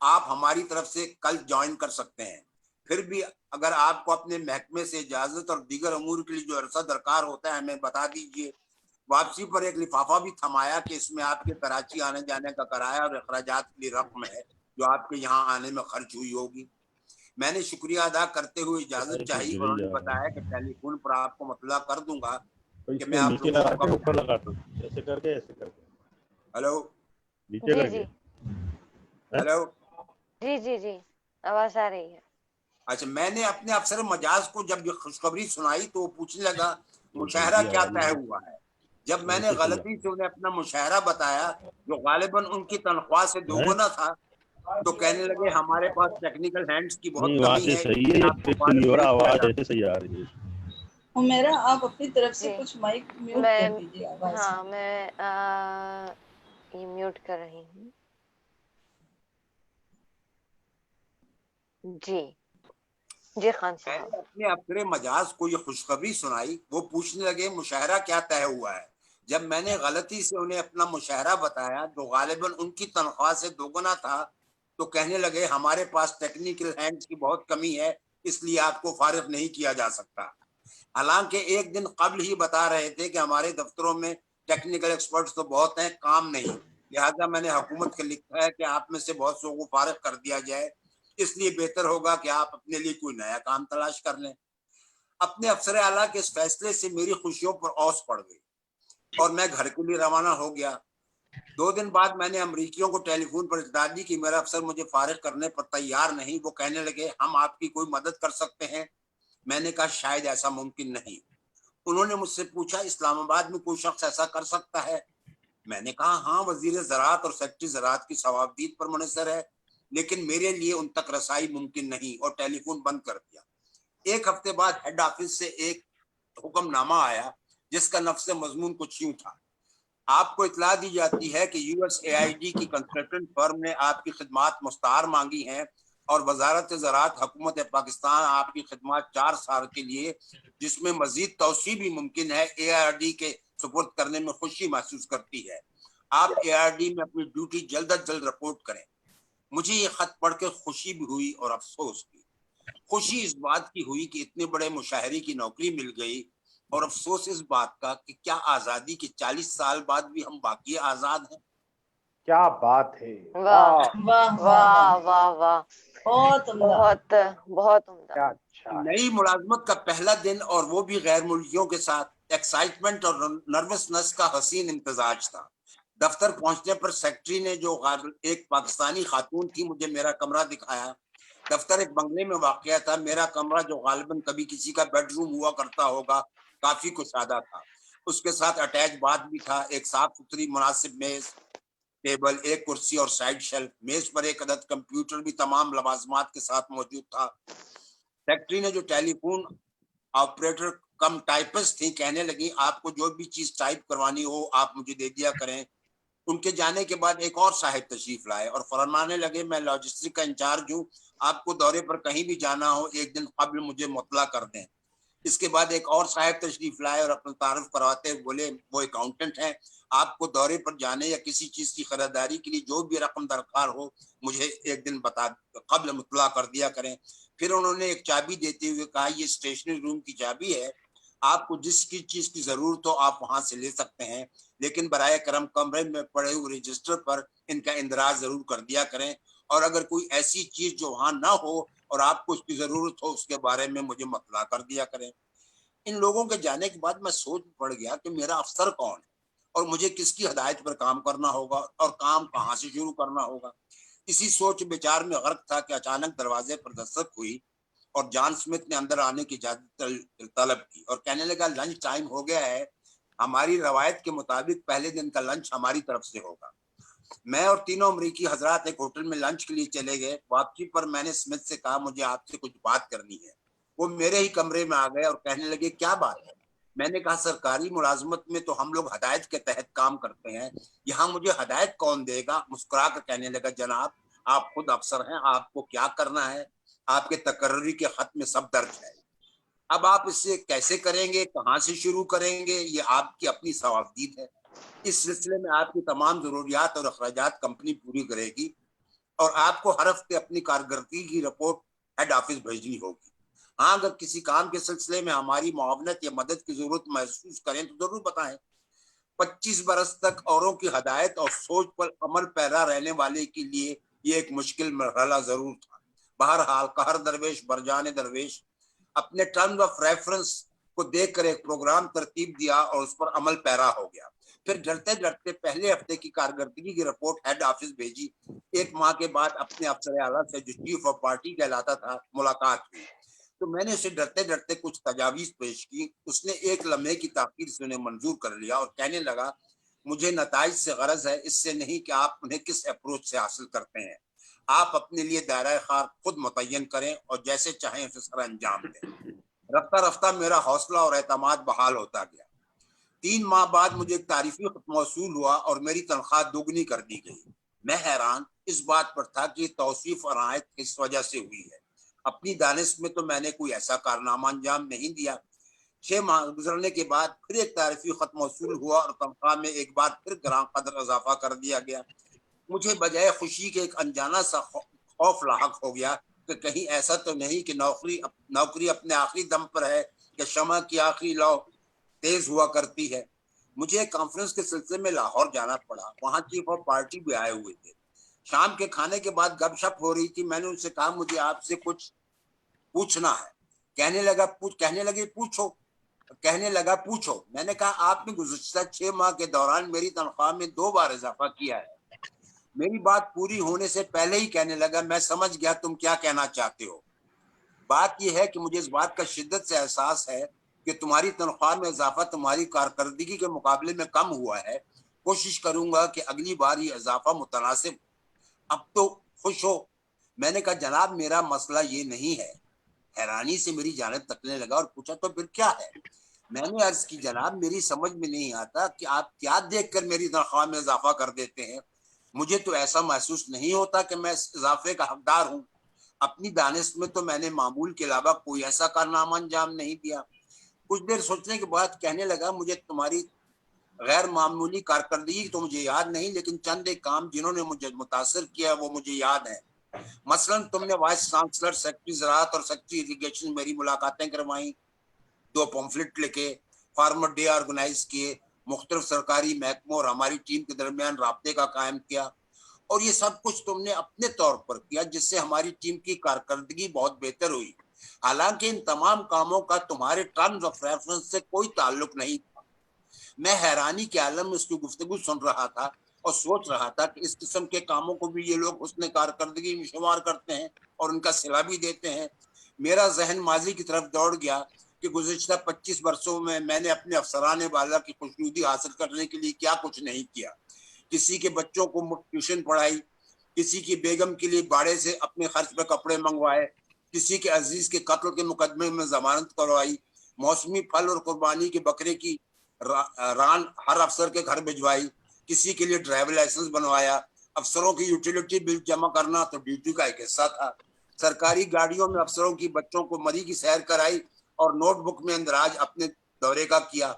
آپ ہماری طرف سے کل جوائن کر سکتے ہیں. پھر بھی اگر آپ کو اپنے محکمے سے اجازت اور دیگر امور کے لیے جو عرصہ درکار ہوتا ہے ہمیں بتا دیجیے. واپسی پر ایک لفافہ بھی تھمایا کہ اس میں آپ کے کراچی آنے جانے کا کرایہ اور اخراجات کی رقم ہے جو آپ کے یہاں آنے میں خرچ ہوئی ہوگی. میں نے شکریہ ادا کرتے ہوئے اجازت چاہی اور انہوں نے بتایا کہ ٹیلی فون پر آپ کو مطلع کر دوں گا کہ میں آپ نیچے لوگوں لگا کو کے اوپر لگا دو، ایسے کر کے ایسے کر کے ہلو نیچے جی کر جی کے. ہلو جی جی جی آواز آ رہی ہے. اچھا، میں نے اپنے افسر مجاز کو جب یہ خوشخبری سنائی تو وہ پوچھنے لگا مشاہرہ جی کیا آواز طے نہیں ہوا ہے. جب میں نے نیچے صحیح غلطی سے انہیں اپنا مشاہرہ بتایا جو غالباً ان کی تنخواہ سے ہے دوگنا تھا تو کہنے لگے ہمارے پاس ٹیکنیکل ہینڈز کی نہیں بہت وہاں کمی سے ہے، اس صحیح ہے، لیے یہ آپ کو فکس نہیں فارغ ہو رہا، نہیں کیا آواز جا ایسے صحیح آ رہی ہے. حمیرہ آپ اپنی طرف سے جی کچھ مائک میوٹ میں کر دیجیے آواز. ہاں میں یہ میوٹ کر رہی ہوں. جی جی خان میں صاحب. نے اپنے افسر مجاز کو یہ خوشخبری سنائی. وہ پوچھنے لگے مشاہرہ کیا طے ہوا ہے. جب میں نے غلطی سے انہیں اپنا مشاہرہ بتایا جو غالباً ان کی تنخواہ سے دوگنا تھا تو کہنے لگے ہمارے پاس ٹیکنیکل ہینڈز کی بہت کمی ہے، اس لیے آپ کو فارغ نہیں کیا جا سکتا. حالانکہ ایک دن قبل ہی بتا رہے تھے کہ ہمارے دفتروں میں ٹیکنیکل ایکسپرٹس تو بہت ہیں، کام نہیں. لہٰذا میں نے حکومت کو لکھا ہے کہ آپ میں سے بہت سو کو فارغ کر دیا جائے. اس لیے بہتر ہوگا کہ آپ اپنے لیے کوئی نیا کام تلاش کر لیں. اپنے افسر اعلیٰ کے اس فیصلے سے میری خوشیوں پر اوس پڑ گئی اور میں گھر کے لیے روانہ ہو گیا. 2 دن بعد میں نے امریکیوں کو ٹیلی فون پر اطلاع دی کہ میرا افسر مجھے فارغ کرنے پر تیار نہیں. وہ کہنے لگے ہم آپ کی کوئی مدد کر سکتے ہیں. میں نے کہا شاید ایسا ممکن نہیں. انہوں نے مجھ سے پوچھا اسلام آباد میں کوئی شخص ایسا کر سکتا ہے. میں نے کہا ہاں، وزیر زراعت اور سیکرٹری زراعت کی ثوابدید پر منحصر ہے، لیکن میرے لیے ان تک رسائی ممکن نہیں. اور ٹیلی فون بند کر دیا. 1 ہفتے بعد ہیڈ آفس سے ایک حکم نامہ آیا جس کا نفس مضمون کچھ یوں تھا: آپ کو اطلاع دی جاتی ہے کہ U S A I D کی کنسلٹنٹ فرم نے آپ کی خدمات مستعار مانگی ہیں اور وزارت زراعت حکومت پاکستان آپ کی خدمات 4 سال کے لیے، جس میں مزید توسیع بھی ممکن ہے، اے آر ڈی کے سپرد کرنے میں خوشی محسوس کرتی ہے. آپ اے آر ڈی میں اپنی ڈیوٹی جلد از جلد رپورٹ کریں. مجھے یہ خط پڑھ کے خوشی بھی ہوئی اور افسوس بھی. خوشی اس بات کی ہوئی کہ اتنے بڑے مشاہرے کی نوکری مل گئی، اور افسوس اس بات کا کہ کیا آزادی کے 40 سال بعد بھی ہم باقی آزاد ہیں. کیا بات ہے، واہ واہ واہ واہ واہ، واہ واہ، بہت عمدہ. بہت بہت عمدہ. کیا اچھا ہے. نئی ملازمت کا پہلا دن اور وہ بھی غیر ملکیوں کے ساتھ، ایکسائٹمنٹ اور نروسنس کا حسین امتزاج تھا. دفتر پہنچنے پر سیکرٹری نے جو ایک پاکستانی خاتون تھی مجھے میرا کمرہ دکھایا. دفتر ایک بنگلے میں واقع تھا. میرا کمرہ جو غالباً کبھی کسی کا بیڈ روم ہوا کرتا ہوگا کافی کشادہ تھا. اس کے ساتھ اٹیچ باتھ بھی تھا. ایک صاف ستھری مناسب میز، ٹیبل، ایک کرسی اور سائیڈ شیلف. میز پر ایک عدد کمپیوٹر بھی تمام لوازمات کے ساتھ موجود تھا. سیکرٹری نے جو ٹیلی فون آپریٹر کم ٹائپسٹ تھی کہنے لگی آپ کو جو بھی چیز ٹائپ کروانی ہو آپ مجھے دے دیا کریں. ان کے جانے کے بعد ایک اور صاحب تشریف لائے اور فرمانے لگے میں لاجسٹک کا انچارج ہوں، آپ کو دورے پر کہیں بھی جانا ہو 1 دن قبل مجھے مطلع کر دیں. اس کے بعد ایک اور صاحب تشریف لائے اور اپنا تعارف کرواتے بولے وہ اکاؤنٹنٹ ہیں، آپ کو دورے پر جانے یا کسی چیز کی خریداری کے لیے جو بھی رقم درکار ہو مجھے 1 دن قبل مطلع کر دیا کریں. پھر انہوں نے ایک چابی دیتے ہوئے کہا یہ اسٹیشنری روم کی چابی ہے، آپ کو جس کی چیز کی ضرورت ہو آپ وہاں سے لے سکتے ہیں، لیکن برائے کرم کمرے میں پڑے ہوئے رجسٹر پر ان کا اندراج ضرور کر دیا کریں، اور اگر کوئی ایسی چیز جو وہاں نہ ہو اور آپ کو اس کی ضرورت ہو اس کے بارے میں مجھے مطلع کر دیا کریں. ان لوگوں کے جانے کے بعد میں سوچ پڑ گیا کہ میرا افسر کون ہے اور مجھے کس کی ہدایت پر کام کرنا ہوگا اور کام کہاں سے شروع کرنا ہوگا. اسی سوچ بچار میں غرق تھا کہ اچانک دروازے پر دستک ہوئی اور جان سمتھ نے اندر آنے کی اجازت طلب کی اور کہنے لگا لنچ ٹائم ہو گیا ہے، ہماری روایت کے مطابق پہلے دن کا لنچ ہماری طرف سے ہوگا. میں اور تینوں امریکی حضرات ایک ہوٹل میں لنچ کے لیے چلے گئے. واپسی پر میں نے سمتھ سے کہا مجھے آپ سے کچھ بات کرنی ہے. وہ میرے ہی کمرے میں آ گئے اور کہنے لگے کیا بات ہے. میں نے کہا سرکاری ملازمت میں تو ہم لوگ ہدایت کے تحت کام کرتے ہیں، یہاں مجھے ہدایت کون دے گا. مسکرا کر کہنے لگا جناب آپ خود افسر ہیں، آپ کو کیا کرنا ہے، آپ کے تقرری کے خط میں سب درج ہے. اب آپ اس سے کیسے کریں گے، کہاں سے شروع کریں گے، یہ آپ کی اپنی ثوابدید ہے. اس سلسلے میں آپ کی تمام ضروریات اور اخراجات کمپنی پوری کرے گی. اور آپ کو ہر ہفتے اپنی کارکردگی کی رپورٹ ہیڈ آفس بھیجنی ہوگی. ہاں اگر کسی کام کے سلسلے میں ہماری معاونت یا مدد کی ضرورت محسوس کریں تو ضرور بتائیں. 25 برس تک اوروں کی ہدایت اور سوچ پر عمل پیرا رہنے والے کے لیے یہ ایک مشکل مرحلہ ضرور تھا. بہرحال قہر درویش برجان درویش اپنے ٹرمز آف ریفرنس کو دیکھ کر ایک پروگرام ترتیب دیا اور اس پر عمل پیرا ہو گیا. پھر ڈرتے ڈرتے پہلے ہفتے کی کارکردگی کی رپورٹ ہیڈ آفس بھیجی. 1 ماہ کے بعد اپنے افسر اعلیٰ سے جو چیف آف پارٹی کہلاتا تھا ملاقات ہوئی تو میں نے اسے ڈرتے ڈرتے کچھ تجاویز پیش کی. اس نے ایک لمحے کی تاخیر سے انہیں منظور کر لیا اور کہنے لگا مجھے نتائج سے غرض ہے، اس سے نہیں کہ آپ انہیں کس اپروچ سے حاصل کرتے ہیں. آپ اپنے لیے دائرہ کار خود متعین کریں اور جیسے چاہیں اسے سر انجام دیں. رفتہ رفتہ میرا حوصلہ اور اعتماد بحال ہوتا گیا. 3 ماہ بعد مجھے ایک تعریفی خط موصول ہوا اور میری تنخواہ دوگنی کر دی گئی. میں حیران اس بات پر تھا کہ یہ توصیف اور عنایت کس وجہ سے ہوئی ہے. اپنی دانش میں تو میں نے کوئی ایسا کارنامہ انجام نہیں دیا. 6 ماہ گزرنے کے بعد پھر ایک تعریفی خط موصول ہوا اور تنخواہ میں ایک بار پھر گراں قدر اضافہ کر دیا گیا. مجھے بجائے خوشی کے ایک انجانا سا خوف لاحق ہو گیا کہ کہیں ایسا تو نہیں کہ نوکری اپنے آخری دم پر ہے کہ شمع کی آخری لو تیز ہوا کرتی ہے. مجھے ایک کانفرنس کے سلسلے میں لاہور جانا پڑا. وہاں چیف آف پارٹی بھی آئے ہوئے تھے. شام کے کھانے کے بعد گپ شپ ہو رہی تھی. میں نے ان سے کہا مجھے آپ سے کچھ پوچھنا ہے. کہنے لگا پوچھو. میں نے کہا آپ نے گزشتہ 6 ماہ کے دوران میری تنخواہ میں 2 بار اضافہ کیا ہے. میری بات پوری ہونے سے پہلے ہی کہنے لگا میں سمجھ گیا تم کیا کہنا چاہتے ہو. بات یہ ہے کہ مجھے اس بات کا شدت سے احساس ہے کہ تمہاری تنخواہ میں اضافہ تمہاری کارکردگی کے مقابلے میں کم ہوا ہے. کوشش کروں گا کہ اگلی بار یہ اضافہ متناسب. اب تو خوش ہو. میں نے کہا جناب میرا مسئلہ یہ نہیں ہے. حیرانی سے میری جانب تکنے لگا اور پوچھا تو پھر کیا ہے. میں نے عرض کی جناب میری سمجھ میں نہیں آتا کہ آپ کیا دیکھ کر میری تنخواہ میں اضافہ کر دیتے ہیں. مجھے تو ایسا محسوس نہیں ہوتا کہ میں اس اضافے کا حقدار ہوں. اپنی دانش میں تو میں نے معمول کے علاوہ کوئی ایسا کارنامہ انجام نہیں دیا. کچھ دیر سوچنے کے بعد کہنے لگا مجھے تمہاری غیر معمولی کارکردگی تو مجھے یاد نہیں لیکن چند ایک کام جنہوں نے مجھے متاثر کیا وہ مجھے یاد ہے. مثلا تم نے وائس چانسلر، سیکرٹری زراعت اور سیکرٹری اریگیشن میری ملاقاتیں کروائیں، 2 پمفلٹ لکھے، فارمر ڈے آرگنائز کیے، مختلف سرکاری محکموں اور ہماری ٹیم کے درمیان رابطے کا قائم کیا. اور یہ سب کچھ تم نے اپنے طور پر کیا جس سے ہماری ٹیم کی کارکردگی بہت بہتر ہوئی. حالانکہ ان تمام کاموں کا تمہارے ٹرمز آف ریفرنس سے کوئی تعلق نہیں تھا. میں حیرانی کے عالم میں اس کی گفتگو سن رہا تھا اور سوچ رہا تھا کہ اس قسم کے کاموں کو بھی یہ لوگ حسن کارکردگی میں شمار کرتے ہیں اور ان کا صلہ بھی دیتے ہیں. میرا ذہن ماضی کی طرف دوڑ گیا کہ گزشتہ 25 برسوں میں نے اپنے افسران بالا کی خوشنودی حاصل کرنے کے لیے کیا کچھ نہیں کیا. کسی کے بچوں کو مفت ٹیوشن پڑھائی، کسی کی بیگم کے لیے باڑے سے اپنے خرچ پہ کپڑے منگوائے، کسی کے عزیز کے قتل کے مقدمے میں ضمانت کروائی، موسمی پھل اور قربانی کے بکرے کی ران ہر افسر کے گھر بھجوائی، کسی کے لیے ڈرائیور لائسنس بنوایا. افسروں کی یوٹیلیٹی بل جمع کرنا تو ڈیوٹی کا ایک حصہ تھا. سرکاری گاڑیوں میں افسروں کی بچوں کو مری کی سیر کرائی اور نوٹ بک میں اندراج اپنے دورے کا کیا.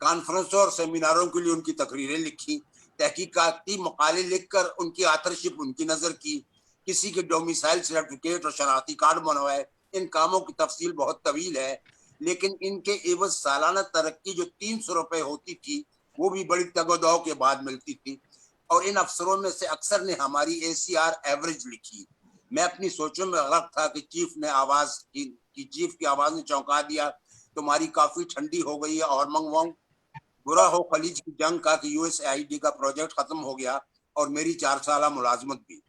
کانفرنسوں اور سیمیناروں کے لیے ان کی تقریریں لکھی، تحقیقاتی مقالے لکھ کر ان کی آتھرشپ ان کی نظر کی، کسی کے ڈومیسائل سرٹیفکیٹ اور شناختی کارڈ بنوائے. ان کاموں کی تفصیل بہت طویل ہے لیکن ان کے عوض سالانہ ترقی جو 300 روپے ہوتی تھی وہ بھی بڑی تگ و دو کے بعد ملتی تھی. اور ان افسروں میں سے اکثر نے ہماری ACR ایوریج لکھی. میں اپنی سوچوں میں غرق تھا کہ چیف کی آواز نے چونکا دیا تمہاری کافی ٹھنڈی ہو گئی ہے اور منگواؤں. برا ہو خلیج کی جنگ کا کہ USAID کا پروجیکٹ ختم ہو گیا اور میری 4 سالہ ملازمت بھی،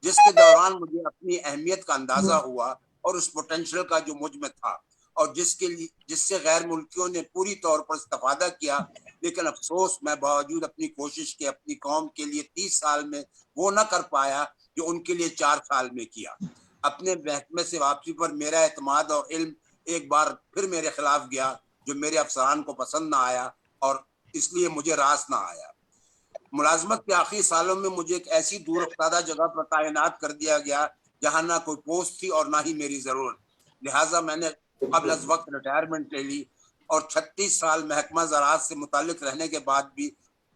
جس کے دوران مجھے اپنی اہمیت کا اندازہ ہوا اور اس پوٹینشل کا جو مجھ میں تھا اور جس سے غیر ملکیوں نے پوری طور پر استفادہ کیا. لیکن افسوس میں باوجود اپنی کوشش کے اپنی قوم کے لیے 30 سال میں وہ نہ کر پایا جو ان کے لیے 4 سال میں کیا. اپنے محکمے سے واپسی پر میرا اعتماد اور علم ایک بار پھر میرے خلاف گیا جو میرے افسران کو پسند نہ آیا اور اس لیے مجھے راس نہ آیا. ملازمت کے آخری سالوں میں مجھے ایک ایسی دور افتادہ جگہ پر تعینات کر دیا گیا جہاں نہ کوئی پوسٹ تھی اور نہ ہی میری ضرورت. لہٰذا میں نے قبل از وقت ریٹائرمنٹ لے لی اور 36 سال محکمہ زراعت سے متعلق رہنے کے بعد بھی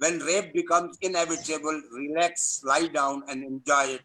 When rape becomes inevitable, relax, lie down and enjoy it.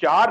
4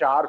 4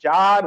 4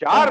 4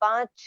5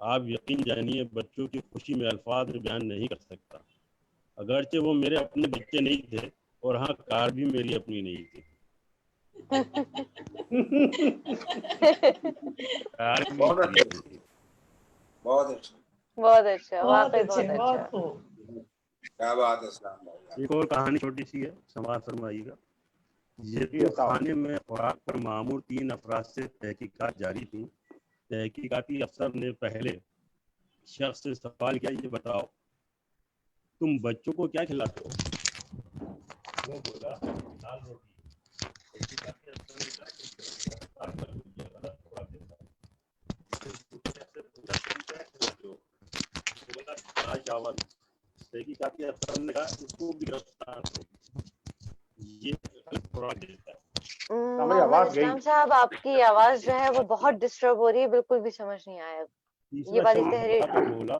آپ یقین جانیے بچوں کی خوشی میں الفاظ میں بیان نہیں کر سکتا، اگرچہ وہ میرے اپنے بچے نہیں تھے اور ہاں کار بھی میری اپنی نہیں تھی، کار بھی بہت میری اچھا، اپنی تھی۔ بہت اچھا، بہت اچھا، بہت واقعی اچھے، بہت بہت اچھا۔ خوب۔ کیا بات ہے اسلام بھائی۔ ایک اور کہانی چھوٹی سی ہے، سماعت فرمائیے گا۔ جی یتیم السلام خانے میں خوراک پر معمور 3 افراد سے تحقیقات جاری تھیں۔ تحقیقاتی افسر نے پہلے شخص سے سوال کیا، یہ بتاؤ تم بچوں کو کیا کھلاتے ہو؟ وہ بولا دال روٹی۔ تحقیقاتی افسر نے کہا کہ رفتار پر یہ غلط خوراک دیتا ہے۔ وہ بولا دال چاول۔ تحقیقاتی افسر نے کہا اس کو بھی گرفتار کرو، یہ غلط خوراک دیتا ہے۔ ہماری محمد آواز گئی۔ اسلام صاحب، آپ کی آواز جو ہے وہ بہت ڈسٹرب ہو رہی ہے، بالکل بھی سمجھ نہیں آیا یہ تیسرا والی شخص تحریر۔ آ کر بولا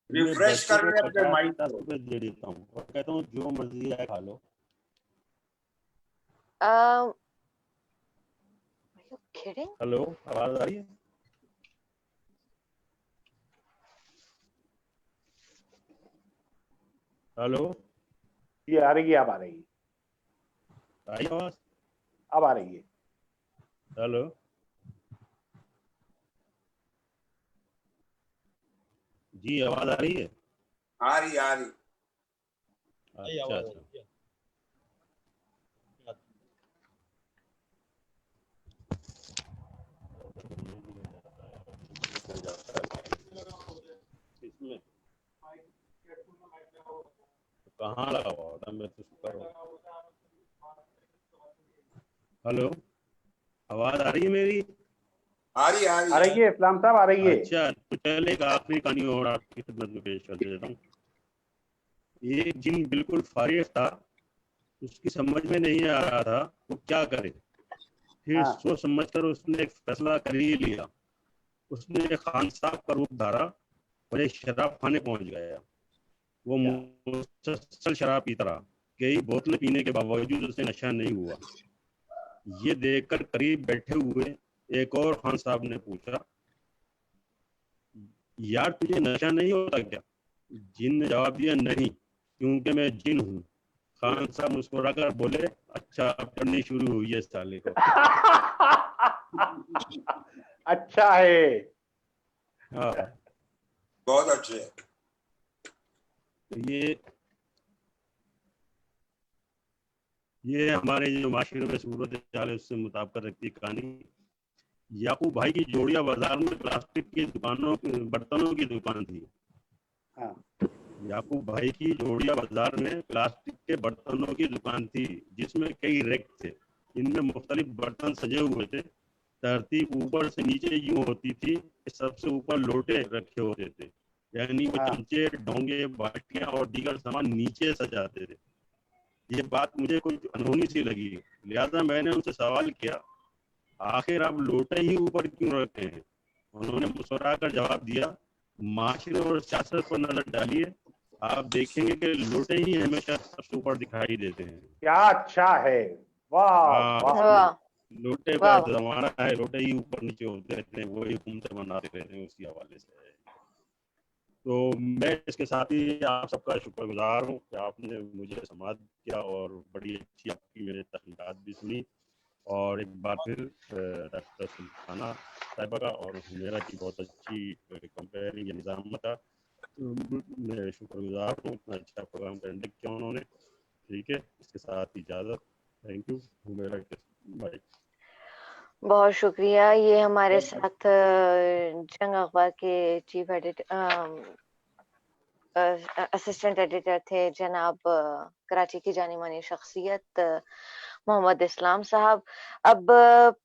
میں ریفریش بچوں کر کو لیں اپنے مائک 50 کو۔ روپے دے دیتا ہوں اور کہتا ہوں جو مرضی ہے کھا لو۔ kidding؟ ہلو، آواز آ رہی ہے؟ ہلو، یہ آ رہی ہے، اب آ رہی ہے، آئی آواز؟ اب آ رہی ہے۔ ہلو، جی آواز آ رہی ہے؟ آ رہی آ رہی۔ اچھا اچھا، اس میں کہاں لگا ہوا ہوتا میں تو شکر ہوں۔ ہلو، آواز آ رہی ہے میری؟ آ رہی آ آ رہی۔ رہی ہے اسلام صاحب، آ رہی ہے۔ اچھا، تو چلے ایک آخری کہانی اور آپ کی خدمت میں پیش کر دیتا ہوں۔ یہ جن بالکل فارغ تھا، اس کی سمجھ میں نہیں آ رہا تھا وہ کیا کرے، پھر ہاں سوچ سمجھ کر اس نے ایک فیصلہ کر ہی لیا۔ اس نے خان صاحب کا روپ دھارا اور ایک شراب خانے پہنچ گیا۔ وہ مسلسل شراب پیتا رہا، کئی بوتلیں پینے کے باوجود اسے نشہ نہیں ہوا۔ یہ دیکھ کر قریب بیٹھے ہوئے ایک اور خان صاحب نے پوچھا یار تجھے نشہ نہیں ہوتا کیا؟ جن نے جواب دیا نہیں کیونکہ میں جن ہوں۔ خان صاحب مسکرا کر بولے اچھا اب پڑھنی شروع ہوئی ہے اس سالے کو۔ اچھا ہے۔ ہاں، بہت اچھے۔ تو یہ ہمارے جو معاشرے میں صورت حال ہے اس سے مطابقت رکھتی کہانی۔ یعقوب بھائی کی جوڑیا بازار میں پلاسٹک کی دکانوں برتنوں کی دکان تھی۔ ہاں یعقوب بھائی کی جوڑیا بازار میں پلاسٹک کے برتنوں کی دکان تھی جس میں کئی ریک تھے، ان میں مختلف برتن سجے ہوئے تھے۔ ترتیب اوپر سے نیچے یوں ہوتی تھی کہ سب سے اوپر لوٹے رکھے ہوتے تھے، یعنی وہ ہاں چمچے ڈونگے باٹیاں اور دیگر سامان نیچے سجاتے تھے۔ یہ بات مجھے کچھ انہونی سی لگی، لہذا میں نے ان سے سوال کیا آخر آپ لوٹے ہی اوپر کیوں رکھتے ہیں؟ انہوں نے مسکرا کر جواب دیا معاشرے اور سیاست پر نظر ڈالیے، آپ دیکھیں گے کہ لوٹے ہی ہمیشہ سب سے اوپر دکھائی دیتے ہیں۔ کیا اچھا ہے، واہ واہ۔ واہ لوٹے کا واہ، زمانہ ہے، لوٹے ہی اوپر نیچے ہوتے رہتے ہیں، وہی حکومتیں بناتے رہتے ہیں، اسی حوالے سے ہے۔ تو میں اس کے ساتھ ہی آپ سب کا شکر گزار ہوں کہ آپ نے مجھے سماعت کیا اور بڑی اچھی آپ کی میرے تحقیقات بھی سنی، اور ایک بار پھر ڈاکٹر سلطانہ صاحبہ کا اور میرا کی بہت اچھی کمپیئرنگ یا نظامت کا میں شکر گزار ہوں، اتنا اچھا پروگرام کنڈکٹ کیا انہوں نے۔ ٹھیک ہے، اس کے ساتھ اجازت، تھینک یو میرا بھائی۔ بہت شکریہ۔ یہ ہمارے ساتھ جنگ اخبار کے چیف اسسٹنٹ ایڈیٹر تھے جناب کراچی کی جانی مانی شخصیت محمد اسلام صاحب۔ اب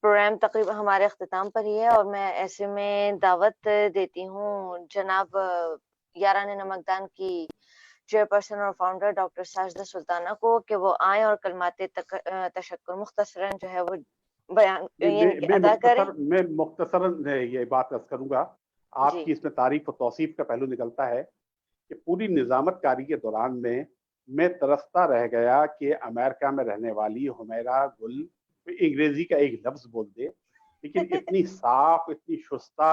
پروگرام تقریباً ہمارے اختتام پر ہی ہے اور میں ایسے میں دعوت دیتی ہوں جناب یاران نمکدان کی چیئرپرسن اور فاؤنڈر ڈاکٹر ساجدہ سلطانہ کو کہ وہ آئیں اور کلمات تشکر مختصراً جو ہے وہ بیان ادا کریں۔ میں مختصراً یہ بات عرض کروں گا، آپ جی کی اس میں تعریف و توصیف کا پہلو نکلتا ہے کہ پوری نظامت کاری کے دوران میں ترستا رہ گیا کہ امریکہ میں رہنے والی حمیرہ گل انگریزی کا ایک لفظ بول دے، لیکن اتنی صاف، اتنی شستہ